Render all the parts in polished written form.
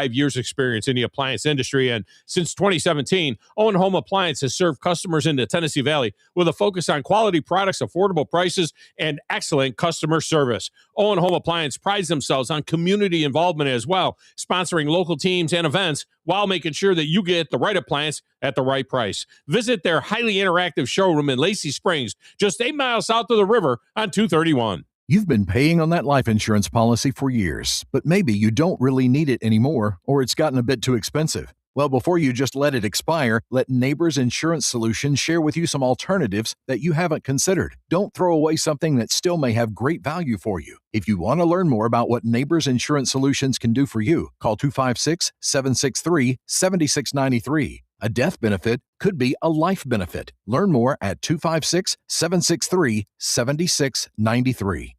years experience in the appliance industry. And since 2017, Owen Home Appliance has served customers in the Tennessee Valley with a focus on quality products, affordable prices, and excellent customer service. Owen Home Appliance prides themselves on community involvement as well, sponsoring local teams and events while making sure that you get the right appliance at the right price. Visit their highly interactive showroom in Lacey Springs, just 8 miles south of the river on 231. You've been paying on that life insurance policy for years, but maybe you don't really need it anymore, or it's gotten a bit too expensive. Well, before you just let it expire, let Neighbors Insurance Solutions share with you some alternatives that you haven't considered. Don't throw away something that still may have great value for you. If you want to learn more about what Neighbors Insurance Solutions can do for you, call 256-763-7693. A death benefit could be a life benefit. Learn more at 256-763-7693.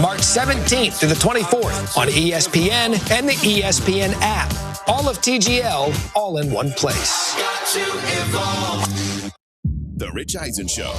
March 17th to the 24th on ESPN and the ESPN app. All of TGL, all in one place. The Rich Eisen Show.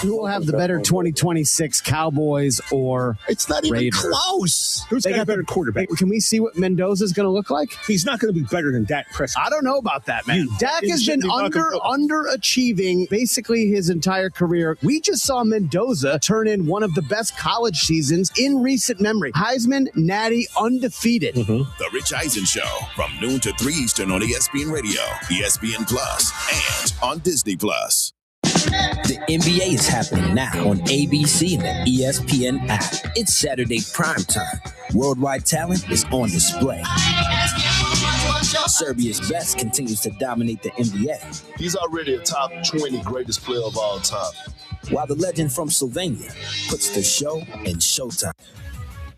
Who will have the better 2026 Cowboys or It's not even Raiders? close. Who's got a better quarterback? Can we see what Mendoza's going to look like? He's not going to be better than Dak Prescott. I don't know about that, man. Dak has been underachieving basically his entire career. We just saw Mendoza turn in one of the best college seasons in recent memory. Heisman, Natty, undefeated. The Rich Eisen Show from noon to 3 Eastern on ESPN Radio, ESPN Plus, and on Disney Plus. The NBA is happening now on ABC and the ESPN app. It's Saturday primetime. Worldwide talent is on display. Serbia's best continues to dominate the NBA. He's already a top 20 greatest player of all time. While the legend from Slovenia puts the show in showtime.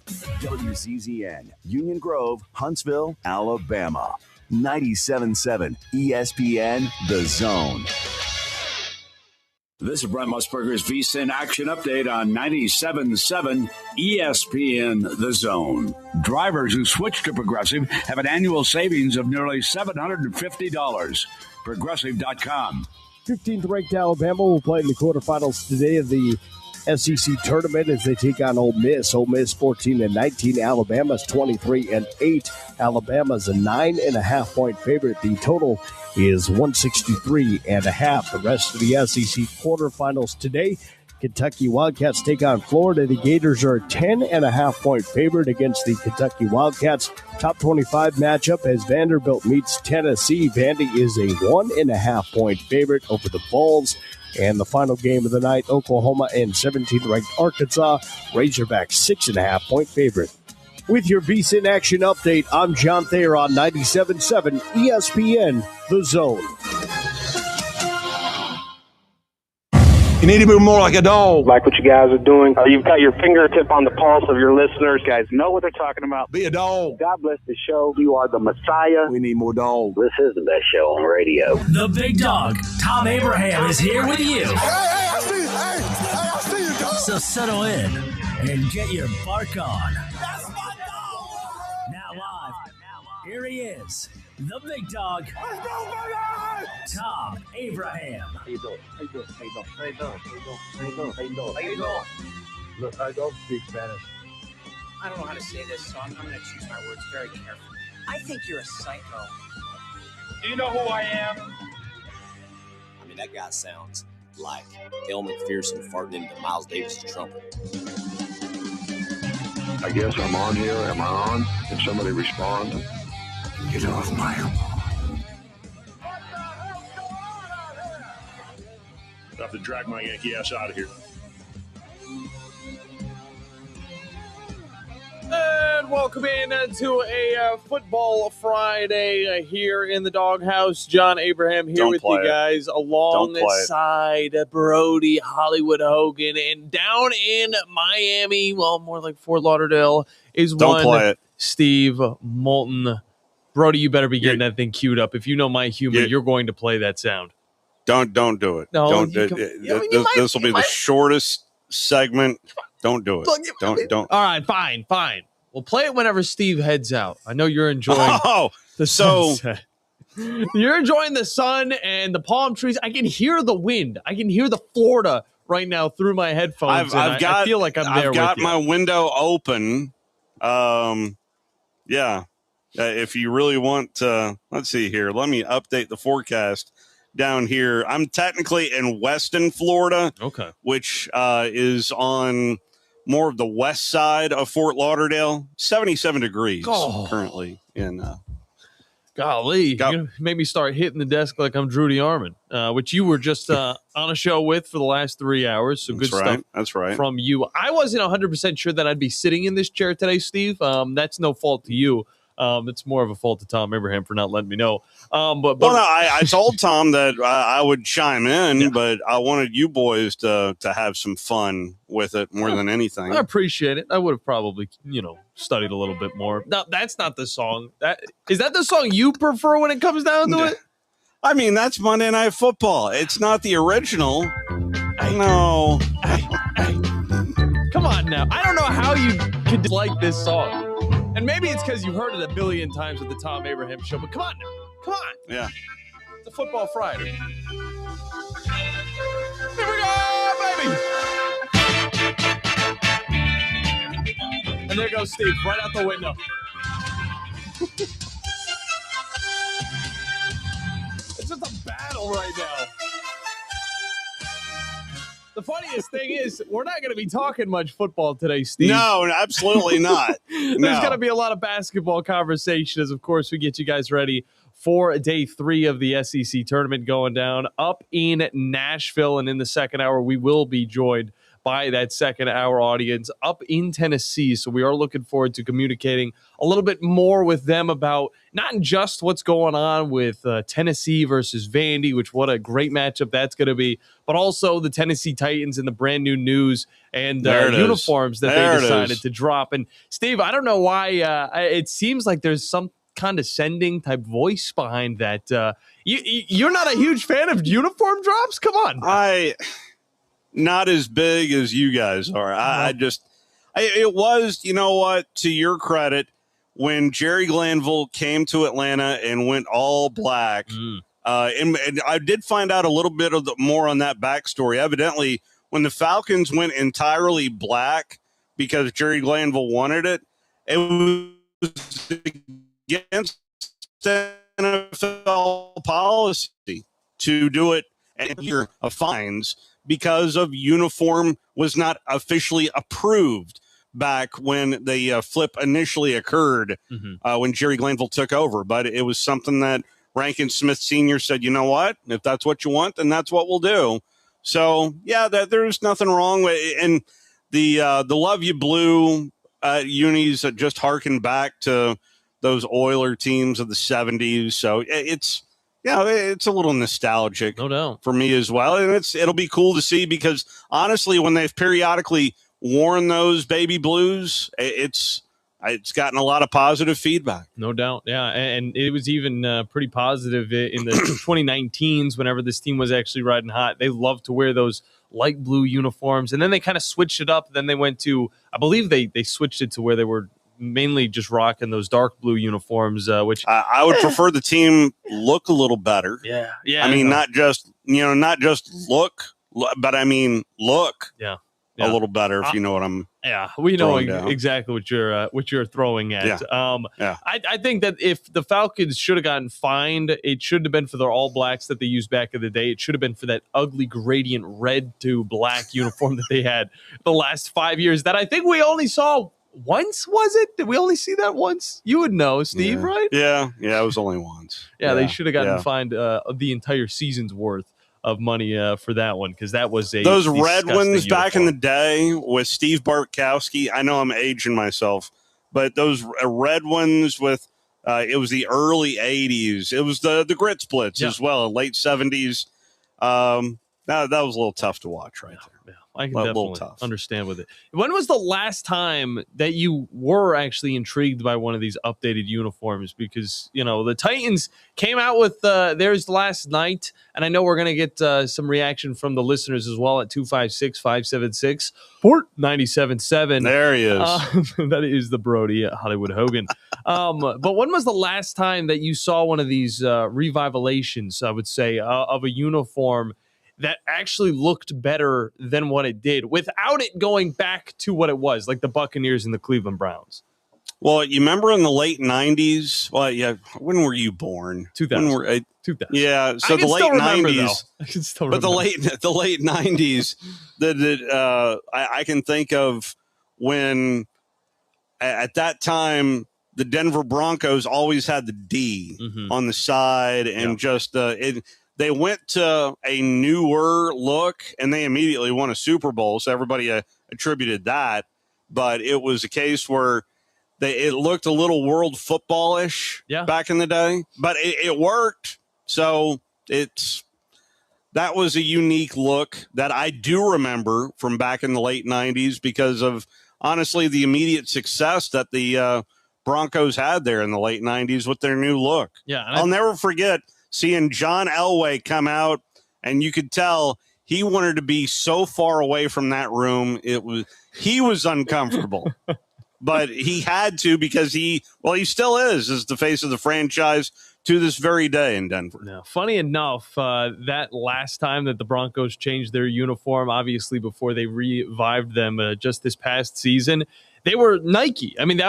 WCZN, Union Grove, Huntsville, Alabama. 97.7 ESPN, The Zone. This is Brent Musburger's VSiN Action Update on 97.7 ESPN The Zone. Drivers who switch to Progressive have an annual savings of nearly $750. Progressive.com. 15th ranked Alabama will play in the quarterfinals today of the SEC tournament as they take on Ole Miss. Ole Miss 14-19. Alabama's 23-8. Alabama's a 9.5-point favorite. The total is 163.5. The rest of the SEC quarterfinals today. Kentucky Wildcats take on Florida. The Gators are a 10.5-point favorite against the Kentucky Wildcats. Top 25 matchup as Vanderbilt meets Tennessee. Vandy is a 1.5-point favorite over the Vols. And the final game of the night, Oklahoma and 17th-ranked Arkansas. Razorbacks 6.5-point favorite. With your VSiN Action Update, I'm John Thayer on 97.7 ESPN, The Zone. You need to be more like a dog. Like what you guys are doing. You've got your fingertip on the pulse of your listeners. You guys know what they're talking about. Be a dog. God bless the show. You are the Messiah. We need more dogs. This is the best show on radio. The big dog, Thom Abraham, is here with you. Hey, I see you, dog. So settle in and get your bark on. That's my dog. Now live, here he is, the big dog, Let's go, baby! Thom Abraham. How you doing? Look, I don't speak Spanish. I don't know how to say this, so I'm going to choose my words very carefully. I think you're a psycho. Do you know who I am? I mean, that guy sounds like El McPherson farting into Miles Davis' trumpet. I guess I'm on here. Am I on? Can somebody respond? Get off my lawn. I have to drag my Yankee ass out of here. And welcome in to a Football Friday here in the Doghouse. John Abraham here with you guys alongside Brody, Hollywood Hogan, and down in Miami, well, more like Fort Lauderdale, is one Steve Moulton. Brody, you better be getting that thing queued up. If you know my humor, you're going to play that sound. Don't do it. No, this will be the shortest segment. Don't do it. Don't. All right, fine. We'll play it whenever Steve heads out. I know you're enjoying the sunset. You're enjoying the sun and the palm trees. I can hear the wind. I can hear the Florida right now through my headphones. I feel like I'm there. I've got my window open. Yeah. if you really want to, let's see here. Let me update the forecast down here. I'm technically in Weston, Florida. Okay. Which is on more of the west side of Fort Lauderdale. 77 degrees currently in. Golly, you made me start hitting the desk like I'm Drudy Armand, which you were just on a show with for the last 3 hours. So good stuff. That's right. From you. I wasn't 100% sure that I'd be sitting in this chair today, Steve. That's no fault to you. It's more of a fault to Thom Abraham for not letting me know. I told Thom that I would chime in, but I wanted you boys to have some fun with it more than anything. I appreciate it. I would have probably, studied a little bit more. No, that's not the song. Is that the song you prefer when it comes down to it? I mean, that's Monday Night Football. It's not the original. No. Come on now. I don't know how you could dislike this song. And maybe it's because you've heard it a billion times with the Thom Abraham show, but come on now. Come on. Yeah. It's a football Friday. Here we go, baby. And there goes Steve, right out the window. It's just a battle right now. The funniest thing is, we're not going to be talking much football today, Steve. No, absolutely not. There's going to be a lot of basketball conversation as, of course, we get you guys ready for day 3 of the SEC tournament going down up in Nashville. And in the second hour, we will be joined by that second hour audience up in Tennessee. So we are looking forward to communicating a little bit more with them about not just what's going on with Tennessee versus Vandy, which what a great matchup that's going to be, but also the Tennessee Titans and the brand new news and uniforms that they decided to drop. And Steve, I don't know why it seems like there's some condescending type voice behind that. You're not a huge fan of uniform drops? Come on. Not as big as you guys are. It was, you know what, to your credit, when Jerry Glanville came to Atlanta and went all black, and I did find out a little bit of more on that backstory. Evidently, when the Falcons went entirely black because Jerry Glanville wanted it, it was against NFL policy to do it and year of fines, because of uniform was not officially approved back when the flip initially occurred when Jerry Glanville took over. But it was something that Rankin Smith Sr. said, you know what, if that's what you want, then that's what we'll do. So, yeah, there's nothing wrong with it. And the Love You Blue unis that just harken back to those Oiler teams of the 70s. So it's a little nostalgic, no doubt, for me as well. And it'll be cool to see, because honestly, when they've periodically worn those baby blues, it's gotten a lot of positive feedback. No doubt. Yeah. And it was even pretty positive in the 2019s, whenever this team was actually riding hot. They loved to wear those light blue uniforms. And then they kind of switched it up. Then they went to, I believe they switched it to where they were mainly just rocking those dark blue uniforms, which I would prefer the team look a little better. Yeah. I mean, not just look, but I mean look. Yeah. A little better, if you know what I'm. Yeah, we know exactly what you're throwing at. Yeah. I think that if the Falcons should have gotten fined, it shouldn't have been for their All Blacks that they used back in the day. It should have been for that ugly gradient red to black uniform that they had the last 5 years. That I think we only saw once. Was it? Did we only see that once? You would know, Steve, right? Yeah, it was only once. Yeah, they should have gotten fined the entire season's worth of money for that one, because that was those red ones uniform. Back in the day with Steve Bartkowski. I know I'm aging myself, but those red ones with it was the early 80s. It was the grit splits as well, late 70s. That was a little tough to watch right there. Yeah, I can definitely understand with it. When was the last time that you were actually intrigued by one of these updated uniforms? Because, the Titans came out with theirs last night, and I know we're going to get some reaction from the listeners as well at 256-576-97.7. There he is. That is the Brody at Hollywood Hogan. But when was the last time that you saw one of these revivalations, I would say, of a uniform that actually looked better than what it did without it going back to what it was, like the Buccaneers and the Cleveland Browns? Well, you remember in the late 90s? Well, yeah. When were you born? 2000. 2000. Yeah. So I the can late still remember, 90s. I can still But remember. the late 90s, I can think of when at that time the Denver Broncos always had the D on the side, and they went to a newer look, and they immediately won a Super Bowl. So everybody attributed that, but it was a case where it looked a little world football-ish back in the day, but it worked. So that was a unique look that I do remember from back in the late 90s because of, honestly, the immediate success that the Broncos had there in the late 90s with their new look. Yeah, I'll never forget seeing John Elway come out, and you could tell he wanted to be so far away from that room. He was uncomfortable. But he had to because he still is the face of the franchise to this very day in Denver. Now, funny enough, that last time that the Broncos changed their uniform, obviously before they revived them just this past season, they were Nike. I mean,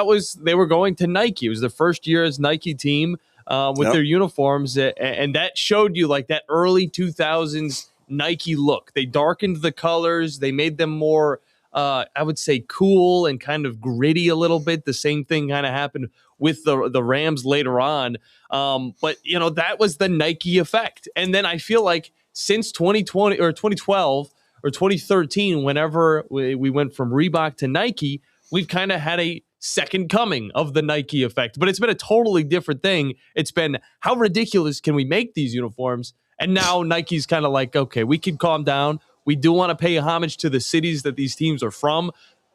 they were going to Nike. It was the first year as Nike team with their uniforms, and that showed you like that early 2000s Nike look. They darkened the colors. They made them more I would say cool and kind of gritty a little bit. The same thing kind of happened with the Rams later on. But, that was the Nike effect. And then I feel like since 2020 or 2012 or 2013, whenever we went from Reebok to Nike, we've kind of had a second coming of the Nike effect. But it's been a totally different thing. It's been, how ridiculous can we make these uniforms? And now Nike's kind of like, okay, we can calm down. We do want to pay homage to the cities that these teams are from,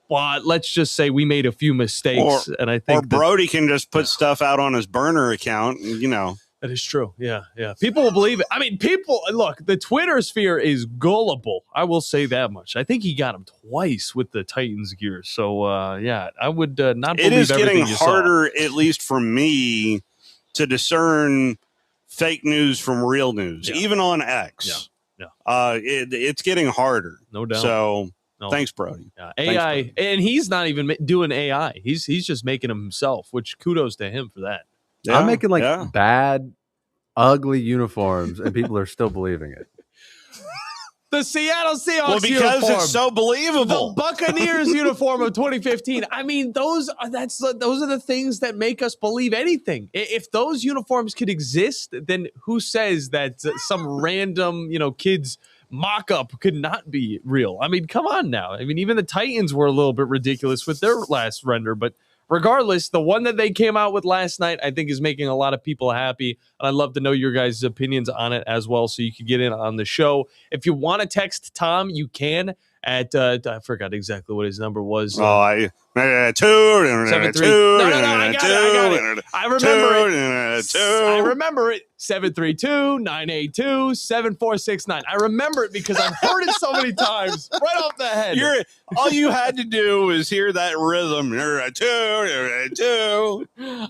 but let's just say we made a few mistakes. And I think Brody can just put stuff out on his burner account, That is true. Yeah. People will believe it. I mean, look, the Twitter sphere is gullible. I will say that much. I think he got him twice with the Titans gear. So, I would not believe everything you saw. It is getting harder, at least for me, to discern fake news from real news, even on X. Yeah. It's getting harder. No doubt. So thanks, Brody. AI, Thanks, Brody. and he's not even doing AI. He's just making them himself, which kudos to him for that. Yeah, I'm making bad, ugly uniforms, and people are still believing it. The Seattle Seahawks Well, because uniform, it's so believable. The Buccaneers uniform of 2015. I mean, those are the things that make us believe anything. If those uniforms could exist, then who says that some random, kid's mock-up could not be real? I mean, come on now. I mean, even the Titans were a little bit ridiculous with their last render, but regardless, the one that they came out with last night, I think, is making a lot of people happy. And I'd love to know your guys' opinions on it as well, so you can get in on the show. If you want to text Tom, you can at, I forgot exactly what his number was. 73. No, I got it. I remember it. 732-982-7469. I remember it because I've heard it so many times right off the head. All you had to do was hear that rhythm.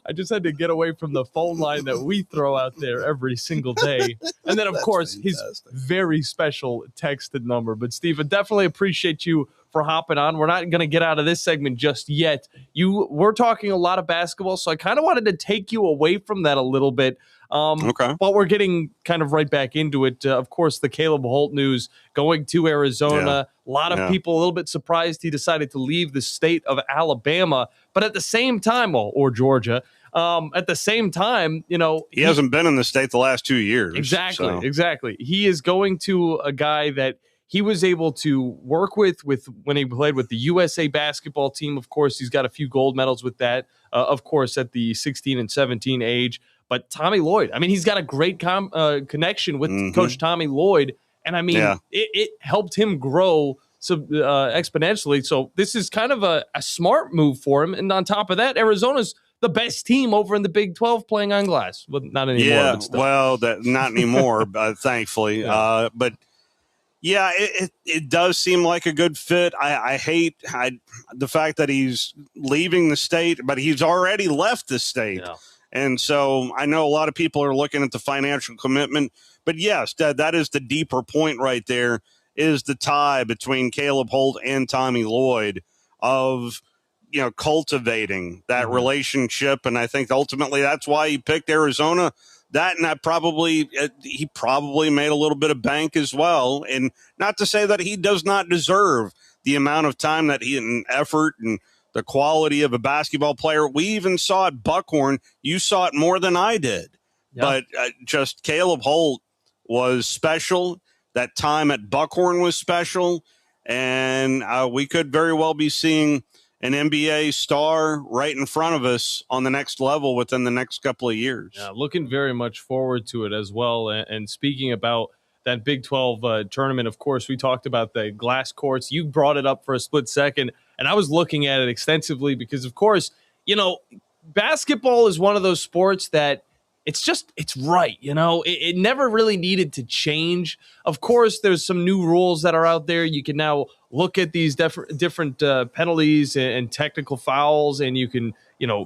I just had to get away from the phone line that we throw out there every single day. And then, of course, his very special texted number. But, Steve, I definitely appreciate you for hopping on. We're not going to get out of this segment just yet. We're talking a lot of basketball, so I kind of wanted to take you away from that a little bit. Okay. But we're getting kind of right back into it. Of course, the Caleb Holt news going to Arizona. A lot of people a little bit surprised he decided to leave the state of Alabama. But at the same time, or Georgia, at the same time, he hasn't been in the state the last 2 years. Exactly. He is going to a guy that he was able to work with when he played with the USA basketball team. Of course, he's got a few gold medals with that, of course, at the 16 and 17 age. But Tommy Lloyd, I mean, he's got a great connection with Coach Tommy Lloyd. And, I mean, it helped him grow exponentially. So this is kind of a smart move for him. And on top of that, Arizona's the best team over in the Big 12 playing on glass. Well, not anymore. Yeah, but still. well, not anymore, thankfully. Yeah. But yeah, it does seem like a good fit. I hate the fact that he's leaving the state, but he's already left the state. Yeah. And so I know a lot of people are looking at the financial commitment. But yes, that is the deeper point right there, is the tie between Caleb Holt and Tommy Lloyd of cultivating that relationship. And I think ultimately that's why he picked Arizona. That he probably made a little bit of bank as well. And not to say that he does not deserve the amount of time that he and effort and the quality of a basketball player. We even saw at Buckhorn. You saw it more than I did. Yeah. But just Caleb Holt was special. That time at Buckhorn was special. And we could very well be seeing an NBA star right in front of us on the next level within the next couple of years. Yeah, looking very much forward to it as well. And speaking about that Big 12 tournament, of course, we talked about the glass courts. You brought it up for a split second, and I was looking at it extensively because, of course, basketball is one of those sports that it's right. It never really needed to change. Of course, there's some new rules that are out there. You can now look at these different penalties and technical fouls, and you can,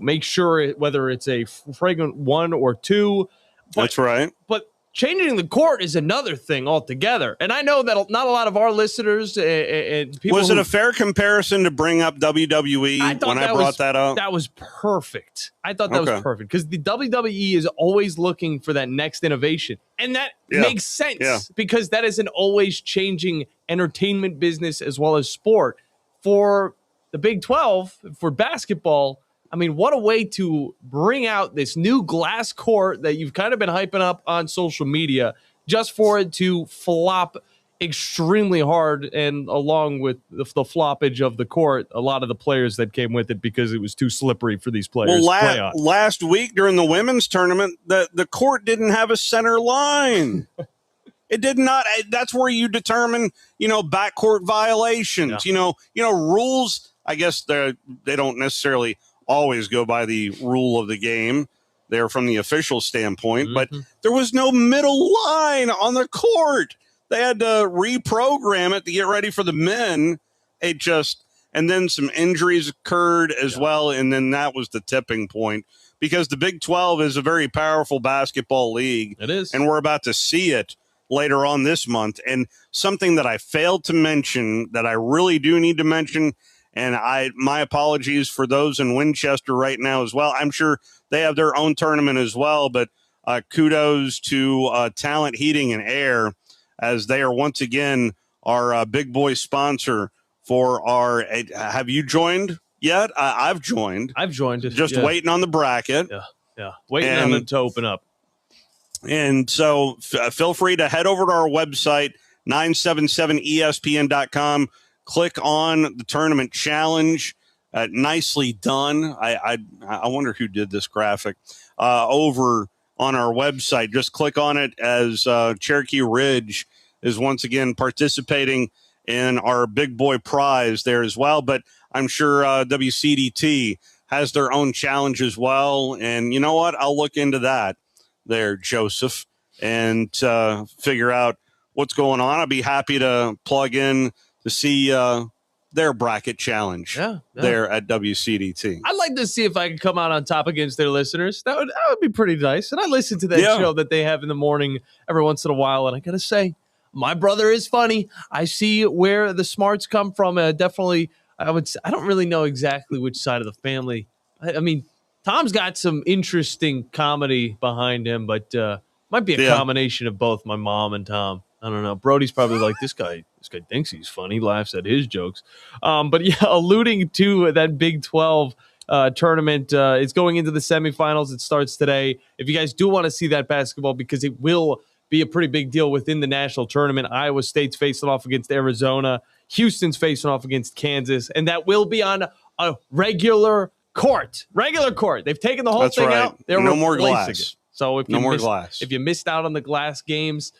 make sure whether it's a flagrant 1 or 2. That's right. But changing the court is another thing altogether. And I know that not a lot of our listeners and people. Was it a fair comparison to bring up WWE when I brought that up? That was perfect. I thought that was perfect because the WWE is always looking for that next innovation. And that makes sense because that is an always changing entertainment business as well as sport. For the Big 12, for basketball, I mean, what a way to bring out this new glass court that you've kind of been hyping up on social media just for it to flop extremely hard. And along with the floppage of the court, a lot of the players that came with it because it was too slippery for these players to play on. Last week during the women's tournament, the court didn't have a center line. It did not. That's where you determine, backcourt violations, rules. I guess they don't necessarily always go by the rule of the game there from the official standpoint, but there was no middle line on the court. They had to reprogram it to get ready for the men. And then some injuries occurred as well. And then that was the tipping point because the Big 12 is a very powerful basketball league. It is. And we're about to see it later on this month. And something that I failed to mention that I really do need to mention, and my apologies for those in Winchester right now as well. I'm sure they have their own tournament as well, but kudos to Talent Heating and Air as they are once again our big boy sponsor for our. Have you joined yet? I've joined. Just waiting on the bracket. Yeah. Waiting on it to open up. And so feel free to head over to our website, 977ESPN.com. Click on the tournament challenge. Nicely done. I wonder who did this graphic over on our website. Just click on it as Cherokee Ridge is once again participating in our big boy prize there as well. But I'm sure WCDT has their own challenge as well. And you know what? I'll look into that there, Joseph, and figure out what's going on. I'll be happy to plug in to see their bracket challenge there at WCDT. I'd like to see if I can come out on top against their listeners. That would be pretty nice. And I listen to that show that they have in the morning every once in a while. And I got to say, my brother is funny. I see where the smarts come from. Definitely, I don't really know exactly which side of the family. I mean, Tom's got some interesting comedy behind him, but might be a combination of both my mom and Tom. I don't know. Brody's probably like, this guy thinks he's funny, laughs at his jokes. But alluding to that Big 12 tournament, it's going into the semifinals. It starts today. If you guys do want to see that basketball, because it will be a pretty big deal within the national tournament. Iowa State's facing off against Arizona. Houston's facing off against Kansas. And that will be on a regular court. They've taken the whole thing out. They're no more glass. It. So if you missed out on the glass games,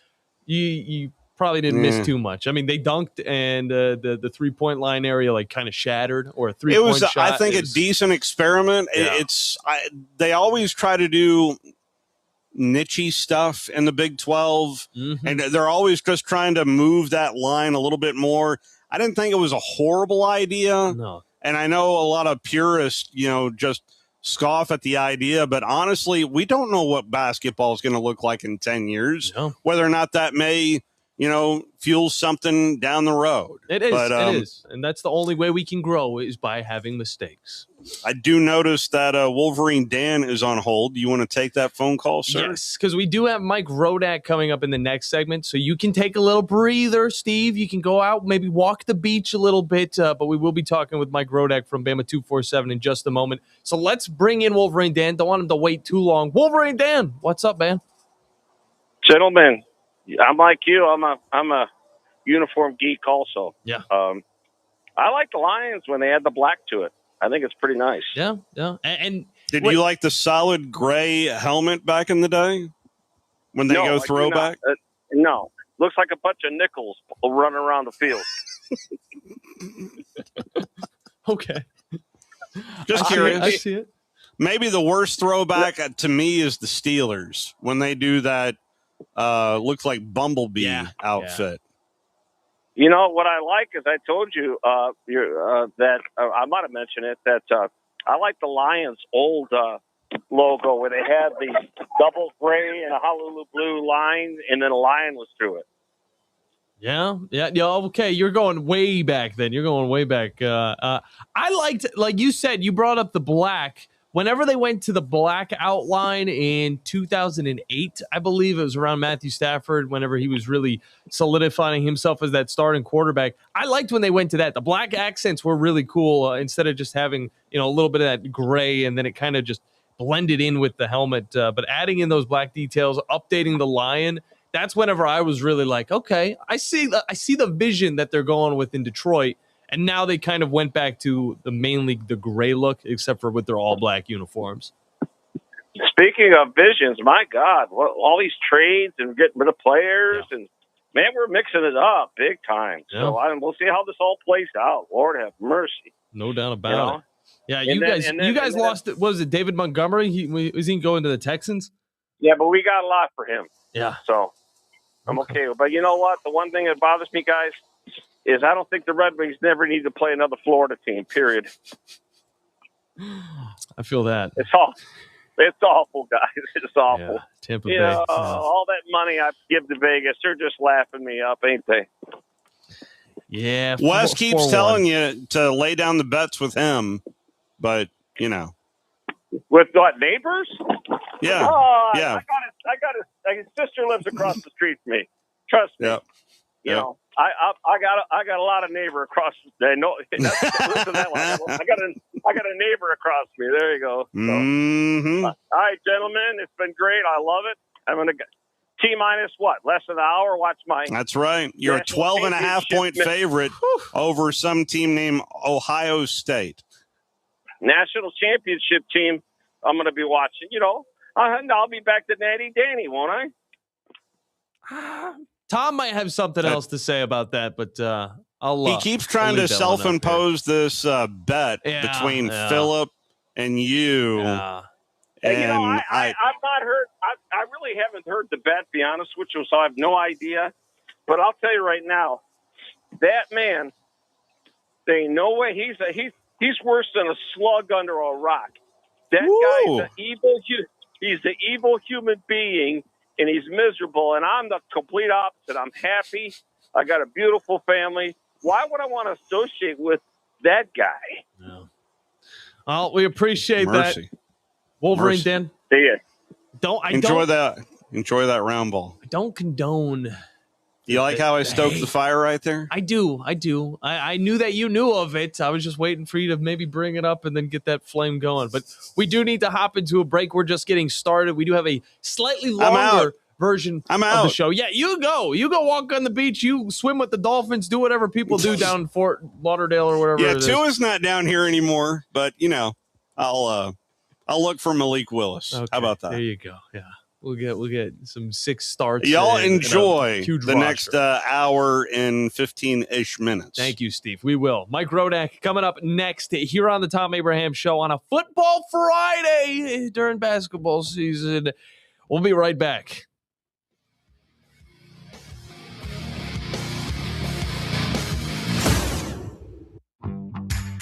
you probably didn't miss too much. I mean, they dunked and the 3-point line area kind of shattered, or a 3-point shot. I think, a decent experiment. Yeah. They always try to do niche-y stuff in the Big 12, and they're always just trying to move that line a little bit more. I didn't think it was a horrible idea. No. And I know a lot of purists, just scoff at the idea, but honestly, we don't know what basketball is going to look like in 10 years, whether or not that may fuels something down the road. It is. It is. And that's the only way we can grow is by having mistakes. I do notice that Wolverine Dan is on hold. Do you want to take that phone call, sir? Yes, because we do have Mike Rodak coming up in the next segment. So you can take a little breather, Steve. You can go out, maybe walk the beach a little bit. But we will be talking with Mike Rodak from Bama 247 in just a moment. So let's bring in Wolverine Dan. Don't want him to wait too long. Wolverine Dan, what's up, man? Gentlemen, I'm like you. I'm a uniform geek also. Yeah. I like the Lions when they add the black to it. I think it's pretty nice. Yeah, yeah. And did you like the solid gray helmet back in the day when they go throwback? No. Looks like a bunch of nickels running around the field. Okay. Just curious. I see it. Maybe the worst throwback to me is the Steelers when they do that looks like Bumblebee outfit. You know what I like is I told you that I might have mentioned it that I like the Lions old logo where they had the double gray and a Honolulu blue line and then a lion was through it. Yeah. Okay, you're going way back then. You're going way back. I liked, like you said, you brought up the black. Whenever they went to the black outline in 2008, I believe it was around Matthew Stafford, whenever he was really solidifying himself as that starting quarterback. I liked when they went to that. The black accents were really cool instead of just having, a little bit of that gray and then it kind of just blended in with the helmet. But adding in those black details, updating the lion, that's whenever I was really like, okay, I see the vision that they're going with in Detroit. And now they kind of went back to mainly the gray look, except for with their all-black uniforms. Speaking of visions, my God, all these trades and getting rid of players, and man, we're mixing it up big time. Yeah. So we'll see how this all plays out. Lord have mercy. No doubt about it. Yeah, you guys lost. What was it, David Montgomery? Was he going to the Texans? Yeah, but we got a lot for him. Yeah. So I'm okay. But you know what? The one thing that bothers me, guys, is I don't think the Red Wings never need to play another Florida team, period. I feel that. It's awful, guys. It's awful. Yeah, Tampa Bay. All that money I give to Vegas, they're just laughing me up, ain't they? Yeah. Wes keeps telling you to lay down the bets with him, but, With what, neighbors? Yeah. Oh, yeah. I got his sister lives across the street from me. Trust me. Yep. You know, I got a lot of neighbor across. Listen to that one. I got a neighbor across me. There you go. So, mm-hmm. All right, gentlemen, it's been great. I love it. I'm gonna T-minus what? Less than an hour. Watch my. That's right. You're a 12.5-point favorite over some team named Ohio State. National championship team. I'm gonna be watching. I'll be back to Natty Danny, won't I? Tom might have something else to say about that, but I'll. He keeps trying to self-impose this bet between Philip and you. Yeah. And I've not heard. I really haven't heard the bet. Be honest with you, so I have no idea. But I'll tell you right now, that man, there ain't no way he's worse than a slug under a rock. That guy's an evil. He's an evil human being. And he's miserable, and I'm the complete opposite. I'm happy. I got a beautiful family. Why would I want to associate with that guy? No. Well, we appreciate that. Wolverine Dan. See ya. Enjoy that round ball. I don't condone. You like how I stoked the fire right there? I do. I knew that you knew of it. I was just waiting for you to maybe bring it up and then get that flame going. But we do need to hop into a break. We're just getting started. We do have a slightly longer version of the show. Yeah, you go. You go walk on the beach. You swim with the dolphins. Do whatever people do down in Fort Lauderdale or wherever it is. Tua's not down here anymore. But, I'll look for Malik Willis. Okay, how about that? There you go. Yeah. We'll get some 6 starts. Y'all enjoy the roster. next hour and 15-ish minutes. Thank you, Steve. We will. Mike Rodak coming up next here on the Thom Abraham Show on a Football Friday during basketball season. We'll be right back.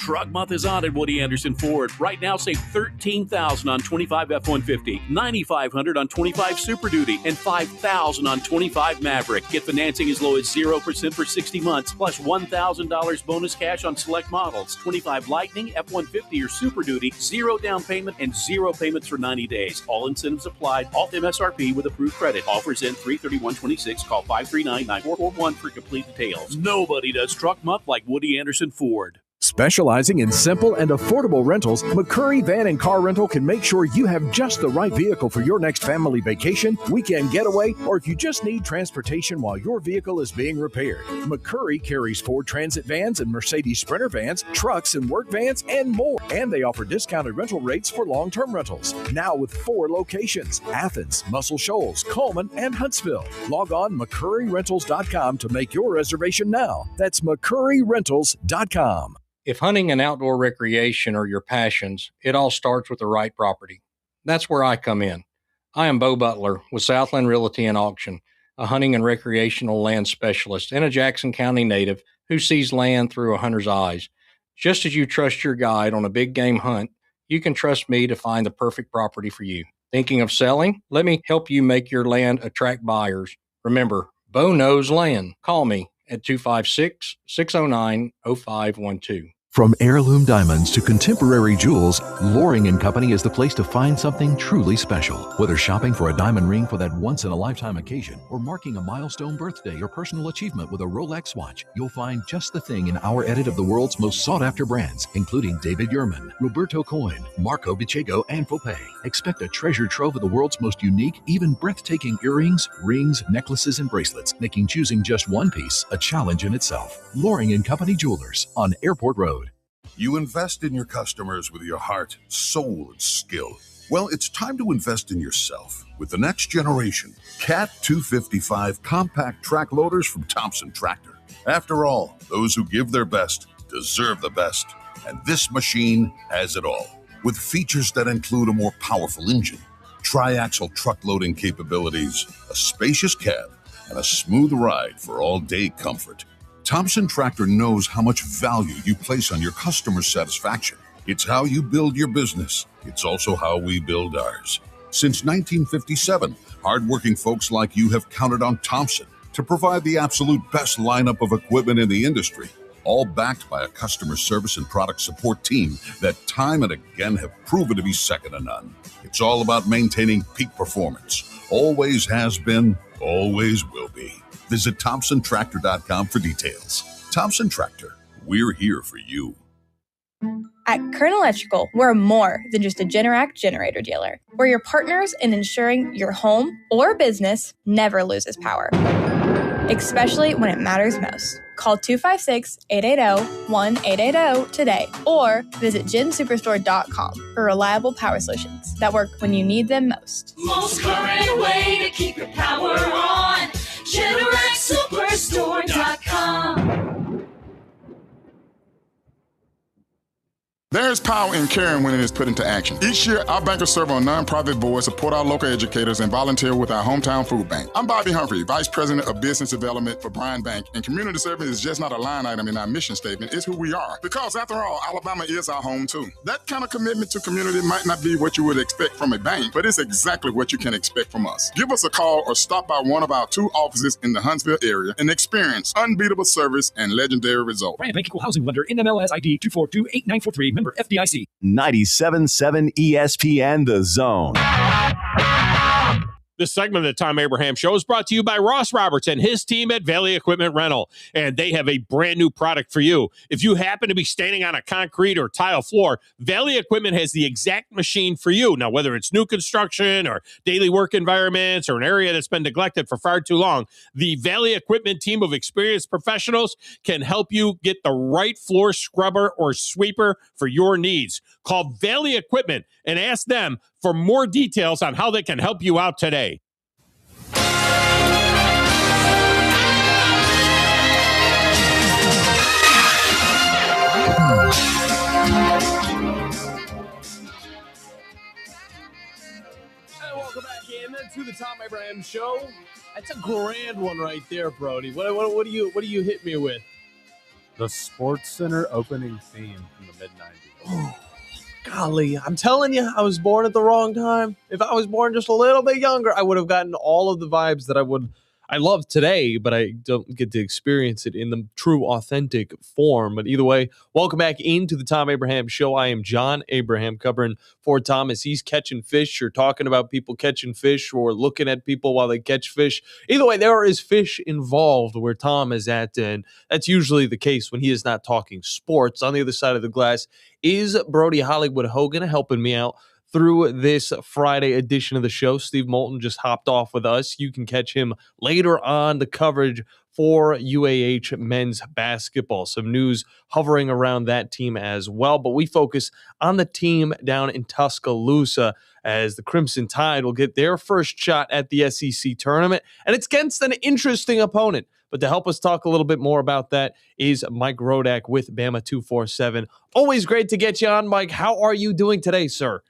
Truck Month is on at Woody Anderson Ford. Right now, save $13,000 on 25 F-150, $9,500 on 25 Super Duty, and $5,000 on 25 Maverick. Get financing as low as 0% for 60 months, plus $1,000 bonus cash on select models. 25 Lightning, F-150, or Super Duty, 0 down payment and 0 payments for 90 days. All incentives applied, all MSRP with approved credit. Offers in 3/31/26. Call 539-9441 for complete details. Nobody does Truck Month like Woody Anderson Ford. Specializing in simple and affordable rentals, McCurry Van and Car Rental can make sure you have just the right vehicle for your next family vacation, weekend getaway, or if you just need transportation while your vehicle is being repaired. McCurry carries Ford Transit vans and Mercedes Sprinter vans, trucks and work vans, and more. And they offer discounted rental rates for long-term rentals. Now with 4 locations: Athens, Muscle Shoals, Coleman, and Huntsville. Log on McCurryRentals.com to make your reservation now. That's McCurryRentals.com. If hunting and outdoor recreation are your passions, it all starts with the right property. That's where I come in. I am Bo Butler with Southland Realty and Auction, a hunting and recreational land specialist and a Jackson County native who sees land through a hunter's eyes. Just as you trust your guide on a big game hunt, you can trust me to find the perfect property for you. Thinking of selling? Let me help you make your land attract buyers. Remember, Bo knows land. Call me at 256-609-0512. From heirloom diamonds to contemporary jewels, Loring & Company is the place to find something truly special. Whether shopping for a diamond ring for that once-in-a-lifetime occasion or marking a milestone birthday or personal achievement with a Rolex watch, you'll find just the thing in our edit of the world's most sought-after brands, including David Yurman, Roberto Coin, Marco Bicego, and Fopé. Expect a treasure trove of the world's most unique, even breathtaking earrings, rings, necklaces, and bracelets, making choosing just one piece a challenge in itself. Loring & Company Jewelers on Airport Road. You invest in your customers with your heart, soul, and skill. Well, it's time to invest in yourself with the next generation Cat 255 compact track loaders from Thompson Tractor. After all, those who give their best deserve the best, and this machine has it all. With features that include a more powerful engine, tri-axle truck loading capabilities, a spacious cab, and a smooth ride for all-day comfort. Thompson Tractor knows how much value you place on your customer satisfaction. It's how you build your business. It's also how we build ours. Since 1957, hardworking folks like you have counted on Thompson to provide the absolute best lineup of equipment in the industry, all backed by a customer service and product support team that time and again have proven to be second to none. It's all about maintaining peak performance. Always has been, always will be. Visit ThompsonTractor.com for details. Thompson Tractor, we're here for you. At Kern Electrical, we're more than just a Generac generator dealer. We're your partners in ensuring your home or business never loses power, especially when it matters most. Call 256-880-1880 today or visit gensuperstore.com for reliable power solutions that work when you need them most. Most current way to keep your power on. GeneracSuperstore.com. There's power in caring when it is put into action. Each year, our bankers serve on nonprofit boards, support our local educators, and volunteer with our hometown food bank. I'm Bobby Humphrey, Vice President of Business Development for Bryan Bank, and community service is just not a line item in our mission statement, it's who we are. Because after all, Alabama is our home too. That kind of commitment to community might not be what you would expect from a bank, but it's exactly what you can expect from us. Give us a call or stop by one of our 2 offices in the Huntsville area and experience unbeatable service and legendary results. Bryan Bank Equal Housing Lender, NMLS ID 2428943. Member FDIC. 97.7 ESPN The Zone. This segment of the Thom Abraham Show is brought to you by Ross Roberts and his team at Valley Equipment Rental. And they have a brand new product for you. If you happen to be standing on a concrete or tile floor, Valley Equipment has the exact machine for you. Now, whether it's new construction or daily work environments or an area that's been neglected for far too long, the Valley Equipment team of experienced professionals can help you get the right floor scrubber or sweeper for your needs. Call Valley Equipment and ask them for more details on how they can help you out today. And welcome back in to the Thom Abraham Show. That's a grand one right there, Brody. What do you hit me with? The Sports Center opening theme from the mid-90s. Golly, I'm telling you, I was born at the wrong time. If I was born just a little bit younger, I would have gotten all of the vibes that I love today, but I don't get to experience it in the true, authentic form. But either way, welcome back into the Thom Abraham Show. I am John Abraham, covering for Thomas. He's catching fish or talking about people catching fish or looking at people while they catch fish. Either way, there is fish involved where Thom is at, and that's usually the case when he is not talking sports. On the other side of the glass is Brody Hollywood Hogan helping me out through this Friday edition of the show. Steve Moulton just hopped off with us. You can catch him later on the coverage for UAH men's basketball. Some news hovering around that team as well, but we focus on the team down in Tuscaloosa as the Crimson Tide will get their first shot at the SEC tournament, and it's against an interesting opponent. But to help us talk a little bit more about that is Mike Rodak with Bama 247. Always great to get you on, Mike. How are you doing today, sir?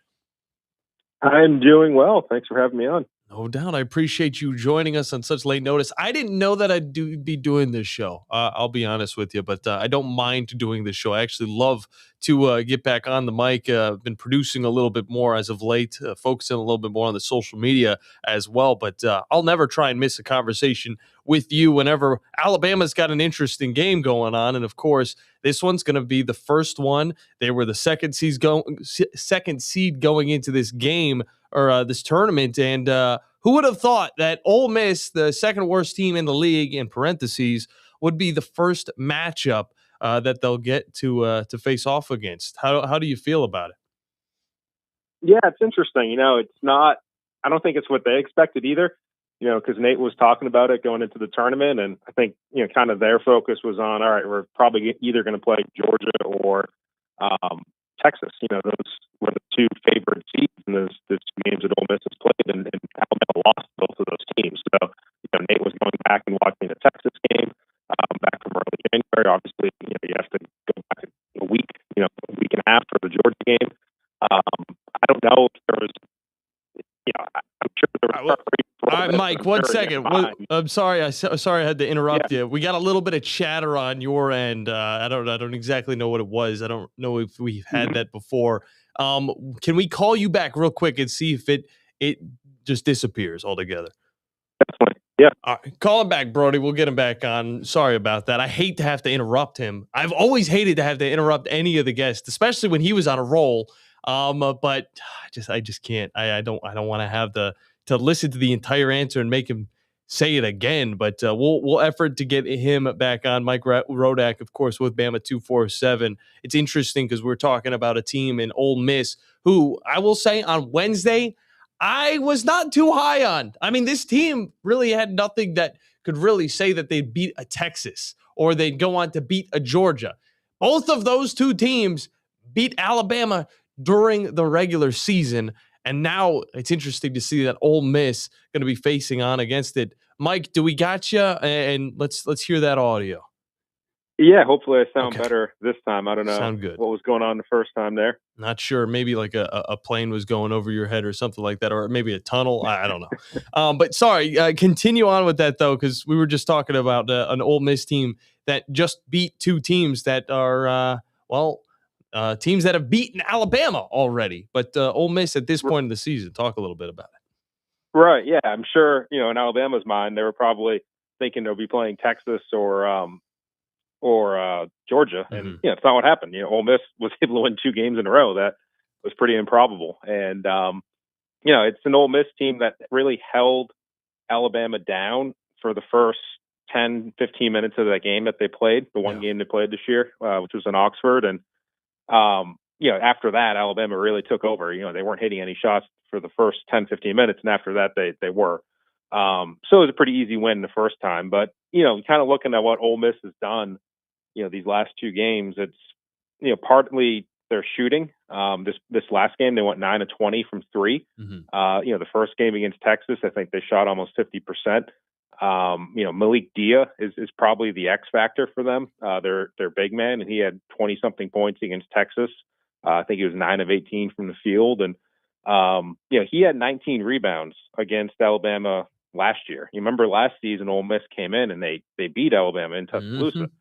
I'm doing well. Thanks for having me on. No doubt. I appreciate you joining us on such late notice. I didn't know that I'd be doing this show. I'll be honest with you, but I don't mind doing this show. I actually love to get back on the mic. I've been producing a little bit more as of late, focusing a little bit more on the social media as well. But I'll never try and miss a conversation with you whenever Alabama's got an interesting game going on. And of course, this one's going to be the first one. They were the second seed going into this game or this tournament. And who would have thought that Ole Miss, the second worst team in the league, in parentheses, would be the first matchup that they'll get to face off against? How do you feel about it? Yeah, it's interesting. It's not. I don't think it's what they expected either. Because Nate was talking about it going into the tournament, and I think kind of their focus was on, all right, we're probably either going to play Georgia or Texas. Those were the two favorite seeds in those games that Ole Miss has played, and Alabama lost both of those teams. So Nate was going back and watching the Texas game back from early January. Obviously, you have to go back a week, a week and a half for the Georgia game. I don't know if there was, I'm sure there was. All right, Mike, 1 second. I'm sorry. Sorry I had to interrupt you. We got a little bit of chatter on your end. I don't exactly know what it was. I don't know if we've had that before. Can we call you back real quick and see if it just disappears altogether? Definitely. Yeah. All right, call him back, Brody. We'll get him back on. Sorry about that. I hate to have to interrupt him. I've always hated to have to interrupt any of the guests, especially when he was on a roll. But I just can't. I don't want to have to listen to the entire answer and make him say it again. But we'll effort to get him back on. Mike Rodak, of course, with Bama 247. It's interesting because we're talking about a team in Ole Miss who I will say on Wednesday I was not too high on. I mean, this team really had nothing that could really say that they'd beat a Texas or they'd go on to beat a Georgia. Both of those two teams beat Alabama during the regular season. And now it's interesting to see that Ole Miss going to be facing on against it. Mike, do we got you? And let's hear that audio. Yeah, hopefully I sound better this time. I don't know Sound good. what was going on the first time there. Not sure. Maybe like a plane was going over your head or something like that, or maybe a tunnel. I don't know. But sorry, continue on with that, though, because we were just talking about an Ole Miss team that just beat two teams that are, teams that have beaten Alabama already. But Ole Miss at this point in the season, talk a little bit about it. Right, yeah. I'm sure, in Alabama's mind, they were probably thinking they'll be playing Texas or Georgia, and it's not what happened. Ole Miss was able to win 2 games in a row. That was pretty improbable, and it's an Ole Miss team that really held Alabama down for the first 10, 15 minutes of that game that they played, the one game they played this year, which was in Oxford, and after that, Alabama really took over. They weren't hitting any shots for the first 10, 15 minutes, and after that, they were. So it was a pretty easy win the first time, but kind of looking at what Ole Miss has done. These last 2 games, it's, partly their shooting. This last game, they went 9 of 20 from 3. The first game against Texas, I think they shot almost 50%. Malik Dia is probably the X factor for them. Their big man, and he had 20 something points against Texas. I think he was 9 of 18 from the field. And, he had 19 rebounds against Alabama last year. You remember last season, Ole Miss came in and they beat Alabama in Tuscaloosa.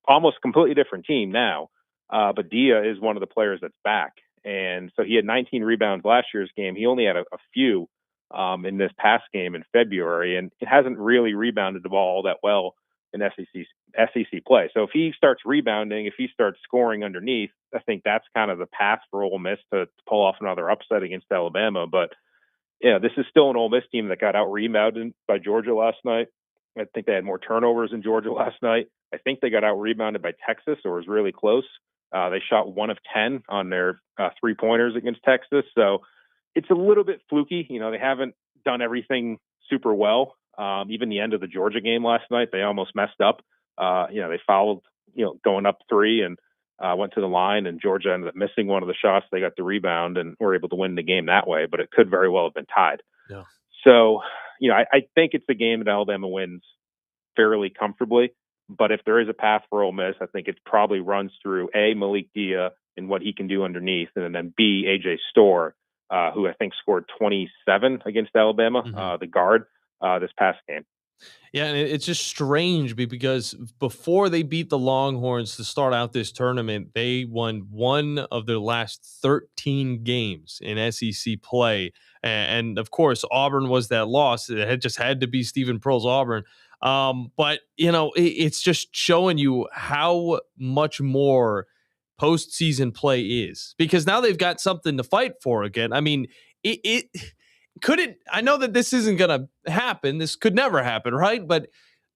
almost completely different team now. But Dia is one of the players that's back. And so he had 19 rebounds last year's game. He only had a few in this past game in February, and it hasn't really rebounded the ball all that well in SEC play. So if he starts rebounding, if he starts scoring underneath, I think that's kind of the path for Ole Miss to pull off another upset against Alabama. But yeah, this is still an Ole Miss team that got out rebounded by Georgia last night. I think they had more turnovers than Georgia last night. I think they got out rebounded by Texas, or was really close. They shot 1 of 10 on their 3-pointers against Texas. So it's a little bit fluky. They haven't done everything super well. Even the end of the Georgia game last night, they almost messed up. They fouled, going up 3 and went to the line, and Georgia ended up missing one of the shots. They got the rebound and were able to win the game that way, but it could very well have been tied. Yeah. So, I think it's a game that Alabama wins fairly comfortably. But if there is a path for Ole Miss, I think it probably runs through A, Malik Dia and what he can do underneath, and then B, AJ Storr, who I think scored 27 against Alabama, the guard, this past game. Yeah, and it's just strange because before they beat the Longhorns to start out this tournament, they won 1 of their last 13 games in SEC play. And of course, Auburn was that loss. It just had to be Stephen Pearl's Auburn. But, it's just showing you how much more postseason play is, because now they've got something to fight for again. I mean, I know that this isn't going to happen. This could never happen, right? But